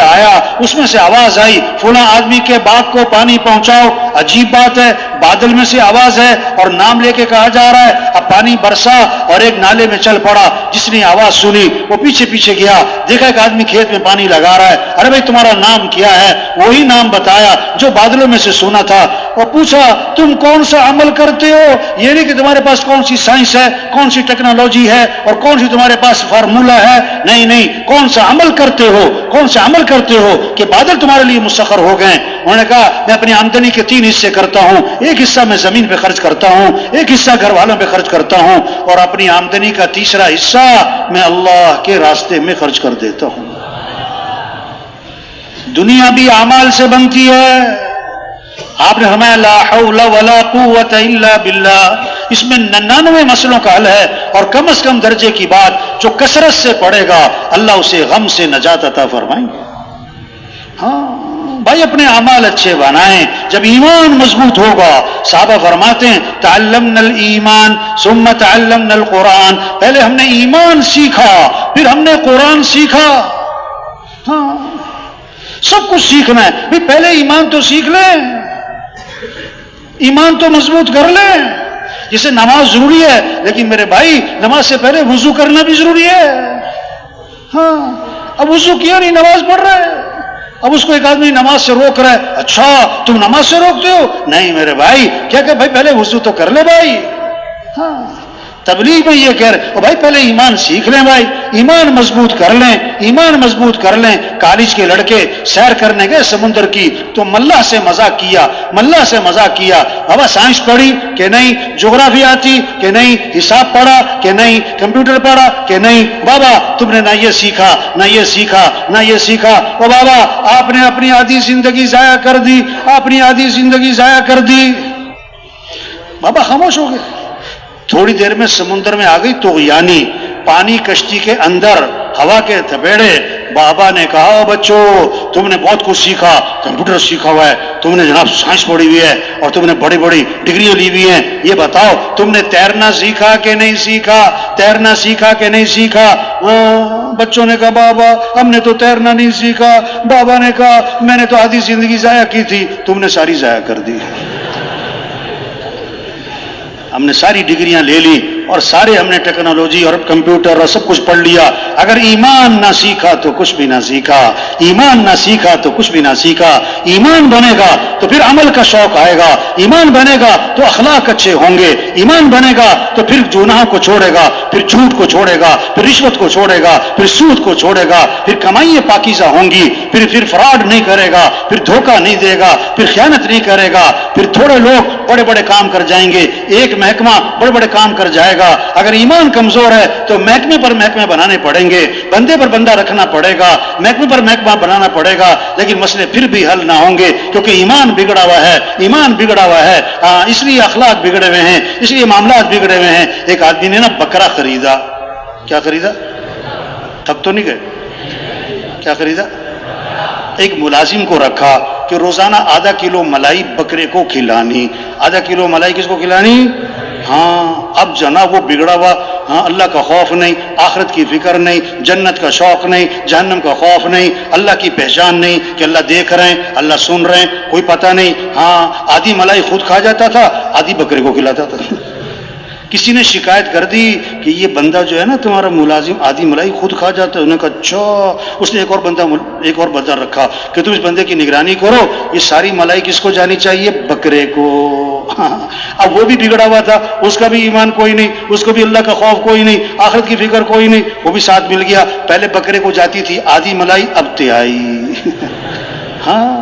آیا، اس میں سے آواز آئی فلاں آدمی کے باغ کو پانی پہنچاؤ۔ عجیب بات ہے، بادل میں سے آواز ہے اور نام لے کے کہا جا رہا ہے۔ اب پانی برسا اور ایک نالے میں چل پڑا، جس نے آواز سنی وہ پیچھے گیا، دیکھا ایک آدمی کھیت میں پانی لگا رہا ہے۔ ارے بھائی تمہارا نام کیا ہے؟ وہی نام بتایا جو بادلوں میں سے سنا تھا، اور پوچھا تم کون سا عمل کرتے ہو؟ یہ نہیں کہ تمہارے پاس کون سی سائنس ہے، کون سی ٹیکنالوجی ہے اور کون سی تمہارے پاس فارمولا ہے، نہیں، کون سا عمل کرتے ہو، کون سا عمل کرتے ہو کہ بادل تمہارے لیے مسخر ہو گئے۔ انہوں نے کہا میں اپنی آمدنی کے 3 حصے کرتا ہوں، ایک حصہ میں زمین پہ خرچ کرتا ہوں، ایک حصہ گھر والوں پہ خرچ کرتا ہوں، اور اپنی آمدنی کا تیسرا حصہ میں اللہ کے راستے میں خرچ کر دیتا ہوں۔ دنیا بھی اعمال سے بنتی ہے۔ آپ نے فرمایا لا حول ولا قوت الا باللہ، اس میں 99 مسئلوں کا حل ہے، اور کم از کم درجے کی بات جو کثرت سے پڑھے گا اللہ اسے غم سے نجات عطا فرمائیں گے۔ ہاں بھائی اپنے اعمال اچھے بنائیں، جب ایمان مضبوط ہوگا، صحابہ فرماتے ہیں تعلمنا الایمان ثم تعلمنا القرآن، پہلے ہم نے ایمان سیکھا پھر ہم نے قرآن سیکھا۔ ہاں سب کچھ سیکھنا ہے بھائی، پہلے ایمان تو سیکھ لیں، ایمان تو مضبوط کر لیں۔ جیسے نماز ضروری ہے، لیکن میرے بھائی نماز سے پہلے وضو کرنا بھی ضروری ہے۔ ہاں اب وضو کیا نہیں، نماز پڑھ رہا ہے، اب اس کو ایک آدمی نماز سے روک رہا ہے، اچھا تم نماز سے روکتے ہو؟ نہیں میرے بھائی، کیا کہ بھائی پہلے وضو تو کر لے بھائی۔ ہاں تبلیغ میں یہ کہہ رہے بھائی پہلے ایمان سیکھ لیں، بھائی ایمان مضبوط کر لیں، ایمان مضبوط کر لیں۔ کالج کے لڑکے سیر کرنے گئے سمندر کی، تو ملا سے مذاق کیا، ملا سے مذاق کیا، بابا سائنس پڑھی کہ نہیں، جغرافی آتی کہ نہیں، حساب پڑھا کہ نہیں، کمپیوٹر پڑھا کہ نہیں، بابا تم نے نہ یہ سیکھا نہ یہ سیکھا نہ یہ سیکھا، او بابا آپ نے اپنی آدھی زندگی ضائع کر دی، اپنی آدھی زندگی ضائع کر دی۔ بابا خاموش ہو گئے۔ تھوڑی دیر میں سمندر میں آ گئی طغیانی، پانی کشتی کے اندر، ہوا کے تھپیڑے۔ بابا نے کہا بچوں تم نے بہت کچھ سیکھا، کمپیوٹر سیکھا ہوا ہے، تم نے جناب سائنس پڑھی ہوئی ہے، اور تم نے بڑی بڑی ڈگریاں لی ہوئی ہیں، یہ بتاؤ تم نے تیرنا سیکھا کہ نہیں سیکھا، تیرنا سیکھا کہ نہیں سیکھا؟ بچوں نے کہا بابا ہم نے تو تیرنا نہیں سیکھا۔ بابا نے کہا میں نے تو آدھی زندگی ضائع کی تھی، تم نے ساری ضائع کر دی۔ ہم نے ساری ڈگریاں لے لی اور سارے ہم نے ٹیکنالوجی اور کمپیوٹر اور سب کچھ پڑھ لیا، اگر ایمان نہ سیکھا تو کچھ بھی نہ سیکھا، ایمان نہ سیکھا تو کچھ بھی نہ سیکھا۔ ایمان بنے گا تو پھر عمل کا شوق آئے گا، ایمان بنے گا تو اخلاق اچھے ہوں گے، ایمان بنے گا تو پھر گناہ کو چھوڑے گا، پھر جھوٹ کو چھوڑے گا، پھر رشوت کو چھوڑے گا، پھر سود کو چھوڑے گا، پھر کمائیاں پاکیزہ ہوں گی، پھر فراڈ نہیں کرے گا، پھر دھوکہ نہیں دے گا، پھر خیانت نہیں کرے گا، پھر تھوڑے لوگ بڑے بڑے کام کر جائیں گے، ایک محکمہ بڑے بڑے کام کر جائے گا۔ اگر ایمان کمزور ہے تو محکمے پر محکمے بنانے پڑیں گے، بندے پر بندہ رکھنا پڑے گا، محکمے پر محکمہ بنانا پڑے گا، لیکن مسئلے پھر بھی حل نہ ہوں گے، کیونکہ ایمان بگڑا ہوا ہے، ایمان بگڑا ہوا ہے۔ اس لیے اخلاق بگڑے ہوئے ہیں، اس لیے معاملات بگڑے ہوئے ہیں۔ ایک آدمی نے نا بکرا خریدا، کیا خریدا؟ تھک تو نہیں گئے؟ کیا خریدا؟ ایک ملازم کو رکھا کہ روزانہ آدھا کلو ملائی بکرے کو کھلانی۔ آدھا کلو ملائی کس کو کھلانی؟ ہاں اب جناب وہ بگڑا ہوا، ہاں اللہ کا خوف نہیں، آخرت کی فکر نہیں، جنت کا شوق نہیں، جہنم کا خوف نہیں، اللہ کی پہچان نہیں کہ اللہ دیکھ رہے ہیں، اللہ سن رہے ہیں، کوئی پتہ نہیں۔ ہاں آدھی ملائی خود کھا جاتا تھا، آدھی بکرے کو کھلاتا تھا۔ کسی نے شکایت کر دی کہ یہ بندہ جو ہے نا تمہارا ملازم آدھی ملائی خود کھا جاتا ہے۔ انہوں نے کہا اچھا۔ اس نے ایک اور بندہ رکھا کہ تم اس بندے کی نگرانی کرو، یہ ساری ملائی کس کو جانی چاہیے؟ بکرے کو۔ اب وہ بھی بگڑا ہوا تھا، اس کا بھی ایمان کوئی نہیں، اس کو بھی اللہ کا خوف کوئی نہیں، آخرت کی فکر کوئی نہیں، وہ بھی ساتھ مل گیا۔ پہلے بکرے کو جاتی تھی آدھی ملائی، اب تہائی۔ ہاں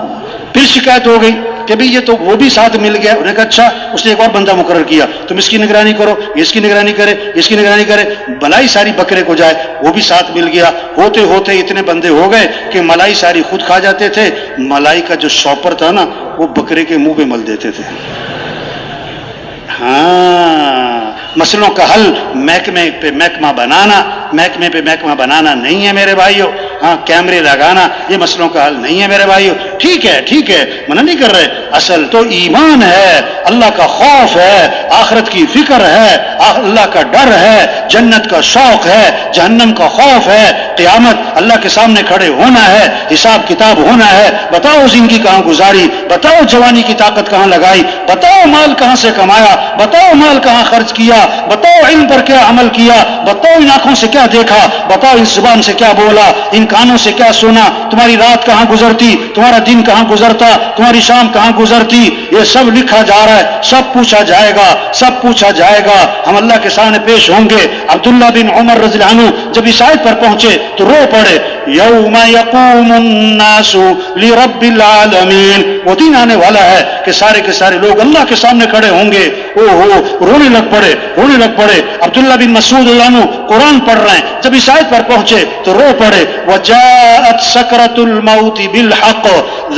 پھر شکایت ہو گئی کہ بھئی یہ تو وہ بھی ساتھ مل گیا۔ انہوں نے کہا اچھا۔ اس نے ایک اور بندہ مقرر کیا، تم اس کی نگرانی کرو، اس کی نگرانی کرے، اس کی نگرانی کرے، ملائی ساری بکرے کو جائے، وہ بھی ساتھ مل گیا۔ ہوتے ہوتے اتنے بندے ہو گئے کہ ملائی ساری خود کھا جاتے تھے، ملائی کا جو شاپر تھا نا وہ بکرے کے منہ پہ مل دیتے تھے۔ ہاں مسئلوں کا حل محکمے پہ محکمہ بنانا، محکمے پہ محکمہ بنانا نہیں ہے میرے بھائیوں۔ ہاں کیمرے لگانا یہ مسئلوں کا حل نہیں ہے میرے بھائیوں۔ ٹھیک ہے ٹھیک ہے، منع نہیں کر رہے، اصل تو ایمان ہے، اللہ کا خوف ہے، آخرت کی فکر ہے، اللہ کا ڈر ہے، جنت کا شوق ہے، جہنم کا خوف ہے، قیامت اللہ کے سامنے کھڑے ہونا ہے، حساب کتاب ہونا ہے۔ بتاؤ زندگی کہاں گزاری، بتاؤ جوانی کی طاقت کہاں لگائی، بتاؤ مال کہاں سے کمایا، بتاؤ مال کہاں خرچ کیا، بتاؤ علم پر کیا عمل کیا، بتاؤ ان آنکھوں سے کیا دیکھا، بتاؤ اس زبان سے کیا بولا، ان کانوں سے کیا سنا، تمہاری رات کہاں گزرتی، تمہارا دن کہاں گزرتا، تمہاری شام کہاں گزرتی۔ یہ سب لکھا جا رہا ہے، سب پوچھا جائے گا، سب پوچھا جائے گا، ہم اللہ کے سامنے پیش ہوں گے۔ عبداللہ بن عمر رضی اللہ عنہ جب اس آیت پر پہنچے تو رو پڑے، یوم یقوم الناس لرب العالمین، وہ دن آنے والا ہے کہ سارے کے سارے لوگ اللہ کے سامنے کھڑے ہوں گے، او ہو رونے لگ پڑے. عبداللہ بن مسعود اللہ عنہ قرآن پڑھ رہے ہیں، جب اس آیت پر پہنچے تو رو پڑے، وَجَاءَتْ سَكْرَةُ الْمَوْتِ بِالْحَقِّ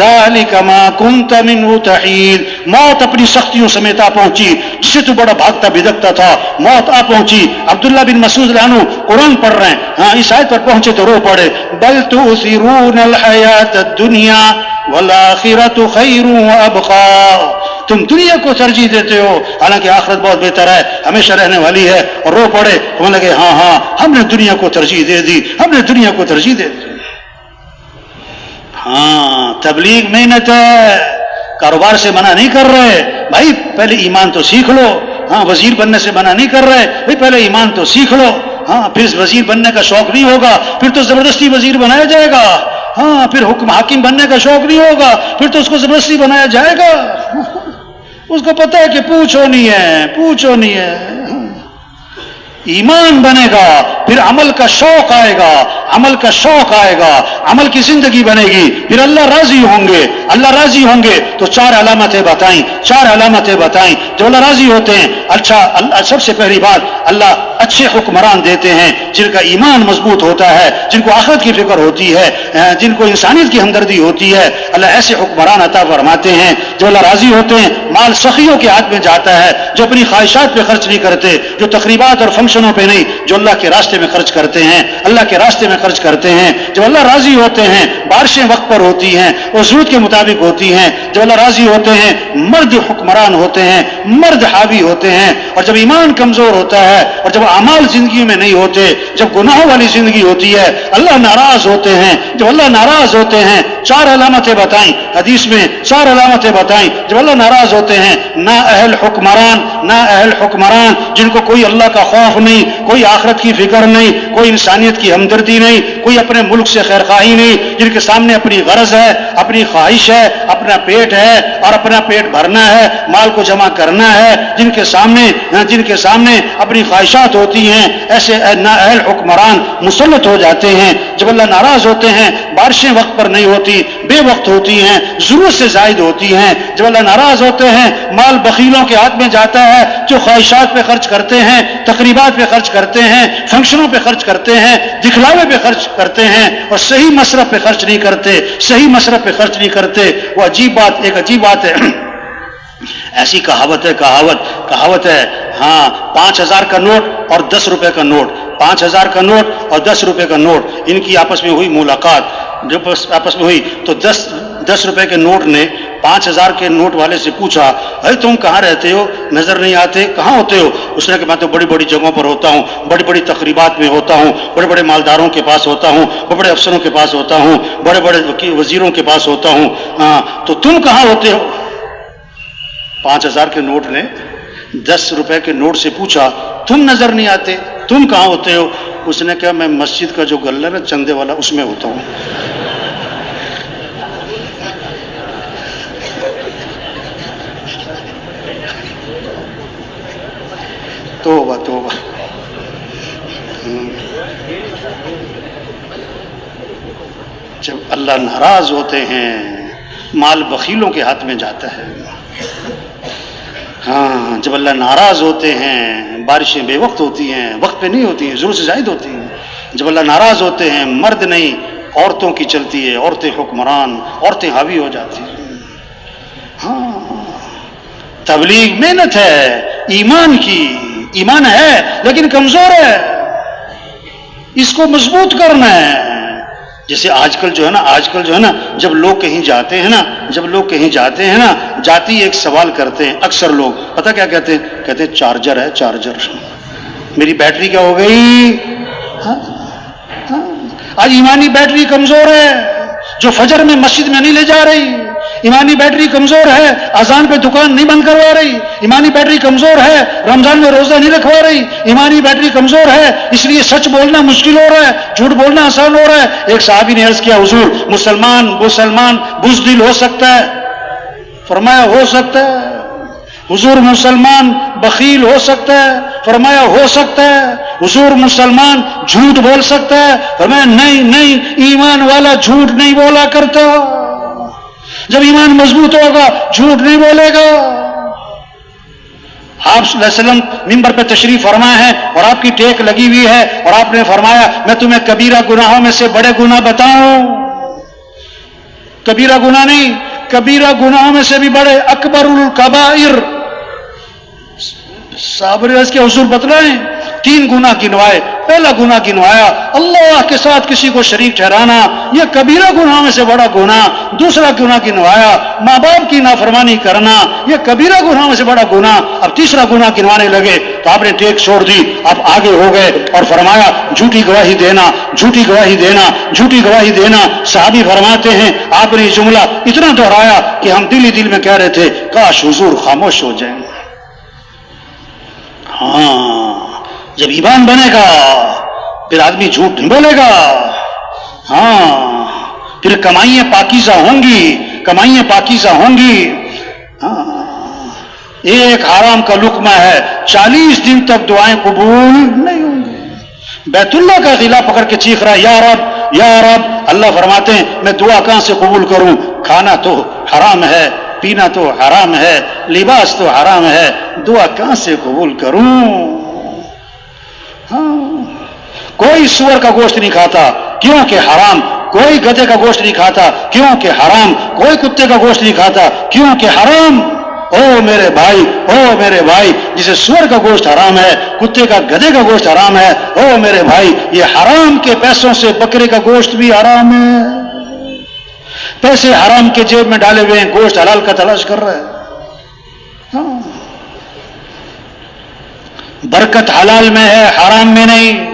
ذَلِكَ مَا كُنْتَ مِنْهُ تَحِيدُ. موت اپنی سختیوں سمیت آ پہنچی، جسے تو بڑا بھاگتا بھدکتا تھا، موت آ پہنچی. عبداللہ بن مسعود اللہ عنہ قرآن پڑھ رہے ہیں، ہاں اس آیت پر پہنچے تو رو پڑے، بل تؤثرون الحیات الدنیا والآخرۃ خیر وابقا. تم دنیا کو ترجیح دیتے ہو حالانکہ آخرت بہت بہتر ہے، ہمیشہ رہنے والی ہے. اور رو پڑے، کہنے لگے ہاں ہم نے دنیا کو ترجیح دے دی، ہم نے دنیا کو ترجیح دے دی. ہاں تبلیغ محنت ہے، کاروبار سے منع نہیں کر رہے بھائی، پہلے ایمان تو سیکھ لو. ہاں وزیر بننے سے منع نہیں کر رہے بھائی، پہلے ایمان تو سیکھ لو. ہاں پھر وزیر بننے کا شوق نہیں ہوگا، پھر تو زبردستی وزیر بنایا جائے گا. ہاں پھر حاکم بننے کا شوق نہیں ہوگا، پھر تو اس کو زبردستی بنایا جائے گا. اس کو پتہ ہے کہ پوچھ ہونی ہے. ایمان بنے گا، پھر عمل کا شوق آئے گا، عمل کی زندگی بنے گی، پھر اللہ راضی ہوں گے. تو چار علامتیں بتائیں جو اللہ راضی ہوتے ہیں. اچھا، سب سے پہلی بات، اللہ اچھے حکمران دیتے ہیں جن کا ایمان مضبوط ہوتا ہے، جن کو آخرت کی فکر ہوتی ہے، جن کو انسانیت کی ہمدردی ہوتی ہے. اللہ ایسے حکمران عطا فرماتے ہیں جو اللہ راضی ہوتے ہیں. مال سخیوں کے ہاتھ میں جاتا ہے جو اپنی خواہشات پہ خرچ نہیں کرتے، جو تقریبات اور فنکشنوں پہ نہیں، جو اللہ کے راستے میں خرچ کرتے ہیں. جب اللہ راضی ہوتے ہیں بارشیں وقت پر ہوتی ہیں اور ضرورت کے مطابق ہوتی ہیں. جب اللہ راضی ہوتے ہیں مرد حکمران ہوتے ہیں، مرد حاوی ہوتے ہیں. اور جب ایمان کمزور ہوتا ہے اور جب اعمال زندگی میں نہیں ہوتے، جب گناہوں والی زندگی ہوتی ہے، اللہ ناراض ہوتے ہیں. جب اللہ ناراض ہوتے ہیں، چار علامتیں بتائیں حدیث میں، چار علامتیں بتائیں. جب اللہ ناراض ہوتے ہیں، نا اہل حکمران جن کو کوئی اللہ کا خوف نہیں، کوئی آخرت کی فکر نہیں، کوئی انسانیت کی ہمدردی نہیں، کوئی اپنے ملک سے خیرخواہی نہیں، جن کے سامنے اپنی غرض ہے، اپنی خواہش ہے، اپنا پیٹ ہے اور اپنا پیٹ بھرنا ہے، مال کو جمع کرنا ہے، جن کے سامنے اپنی خواہشات ہوتی ہیں. ایسے نااہل حکمران مسلط ہو جاتے ہیں. جب اللہ ناراض ہوتے ہیں بارشیں وقت پر نہیں ہوتی، بے وقت ہوتی ہیں، ضرورت سے زائد ہوتی ہیں. جب اللہ ناراض ہوتے ہیں مال بخیلوں کے ہاتھ میں جاتا ہے جو خواہشات پہ خرچ کرتے ہیں، تقریبات پہ خرچ کرتے ہیں، فنکشنوں پہ خرچ کرتے ہیں، دکھلاوے پہ خرچ کرتے ہیں اور صحیح مصرف پہ خرچ نہیں کرتے. وہ ایک عجیب بات ہے. ایسی کہاوت ہے ہاں، 5000 کا نوٹ اور 10 روپے کا نوٹ، 5000 کا نوٹ اور 10 روپے کا نوٹ، ان کی آپس میں ہوئی ملاقات. جب آپس میں ہوئی تو 10 روپے کے نوٹ نے 5000 کے نوٹ والے سے پوچھا، ارے تم کہاں رہتے ہو، نظر نہیں آتے، کہاں ہوتے ہو؟ اس نے کہا میں تو بڑی بڑی جگہوں پر ہوتا ہوں، بڑی بڑی تقریبات میں ہوتا ہوں، بڑے بڑے مالداروں کے پاس ہوتا ہوں، بڑے بڑے افسروں کے پاس ہوتا ہوں، بڑے بڑے وزیروں کے پاس ہوتا ہوں. ہاں تو تم کہاں ہوتے ہو؟ 5000 کے نوٹ نے 10 روپے کے نوٹ سے پوچھا، تم نظر نہیں آتے، تم کہاں ہوتے ہو؟ اس نے کہا میں مسجد کا جو گلہ ہے چندے والا اس میں ہوتا ہوں. توبہ. جب اللہ ناراض ہوتے ہیں مال بخیلوں کے ہاتھ میں جاتا ہے. ہاں جب اللہ ناراض ہوتے ہیں بارشیں بے وقت ہوتی ہیں، وقت پہ نہیں ہوتی ہیں، ضرورت سے زائد ہوتی ہیں. جب اللہ ناراض ہوتے ہیں مرد نہیں عورتوں کی چلتی ہے، عورتیں حکمران، عورتیں حاوی ہو جاتی ہیں. ہاں تبلیغ محنت ہے، ایمان ہے لیکن کمزور ہے، اس کو مضبوط کرنا ہے. جیسے آج کل جو ہے نا جب لوگ کہیں جاتے ہیں نا جاتی ایک سوال کرتے ہیں اکثر لوگ، پتہ کیا کہتے ہیں چارجر ہے، چارجر میری بیٹری کیا ہو گئی. آج ایمانی بیٹری کمزور ہے جو فجر میں مسجد میں نہیں لے جا رہی، ایمانی بیٹری کمزور ہے اذان پہ دکان نہیں بند کروا رہی، ایمانی بیٹری کمزور ہے رمضان میں روزہ نہیں رکھوا رہی، ایمانی بیٹری کمزور ہے اس لیے سچ بولنا مشکل ہو رہا ہے، جھوٹ بولنا آسان ہو رہا ہے. ایک صحابی نے عرض کیا حضور مسلمان بزدل ہو سکتا ہے؟ فرمایا ہو سکتا ہے. حضور مسلمان بخیل ہو سکتا ہے؟ فرمایا ہو سکتا ہے. حضور مسلمان جھوٹ بول سکتا ہے؟ فرمایا نہیں، ایمان والا جھوٹ نہیں بولا کرتا. جب ایمان مضبوط ہوگا جھوٹ نہیں بولے گا. آپ صلی اللہ علیہ وسلم ممبر پہ تشریف فرما ہے اور آپ کی ٹیک لگی ہوئی ہے اور آپ نے فرمایا میں تمہیں کبیرہ گناہوں میں سے بڑے گناہ بتاؤں. کبیرہ گناہ نہیں، کبیرہ گناہوں میں سے بھی بڑے، اکبر الکبائر. صابر عرض کے حضور بتلائیں. 3 گناہ گنوائے. پہلا گناہ گنوایا اللہ کے ساتھ کسی کو شریک ٹھہرانا، یہ کبیرہ گناہ میں سے بڑا گناہ. دوسرا گناہ گنوایا ماں باپ کی نافرمانی کرنا، یہ کبیرہ گناہ میں سے بڑا گناہ. اب تیسرا گناہ گنوانے لگے تو آپ نے ٹیک چھوڑ دی، آپ آگے ہو گئے اور فرمایا جھوٹی گواہی دینا، جھوٹی گواہی دینا، جھوٹی گواہی دینا. صحابی فرماتے ہیں آپ نے یہ جملہ اتنا دہرایا کہ ہم دل ہی دل میں کہہ رہے تھے کاش حضور خاموش ہو جائیں. ہاں جب ایمان بنے گا پھر آدمی جھوٹ نہیں بولے گا. ہاں پھر کمائیاں پاکیزہ ہوں گی، کمائیاں پاکیزہ ہوں گی. ہاں ایک حرام کا لقمہ ہے 40 دن تک دعائیں قبول نہیں ہوں گی. بیت اللہ کا غلہ پکڑ کے چیخ رہا ہے یا رب یا رب. اللہ فرماتے ہیں میں دعا کہاں سے قبول کروں؟ کھانا تو حرام ہے، پینا تو حرام ہے، لباس تو حرام ہے، دعا کہاں سے قبول کروں؟ ہاں کوئی سور کا گوشت نہیں کھاتا کیونکہ حرام، کوئی گدھے کا گوشت نہیں کھاتا کیونکہ حرام، کوئی کتے کا گوشت نہیں کھاتا کیونکہ حرام. او میرے بھائی، او میرے بھائی، جسے سور کا گوشت حرام ہے، کتے کا گدھے کا گوشت حرام ہے، او میرے بھائی یہ حرام کے پیسوں سے بکرے کا گوشت بھی حرام ہے. پیسے حرام کے جیب میں ڈالے ہوئے ہیں، گوشت حلال کا تلاش کر رہا ہے. ہاں برکت حلال میں ہے، حرام میں نہیں.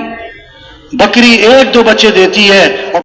بکری 1-2 بچے دیتی ہے.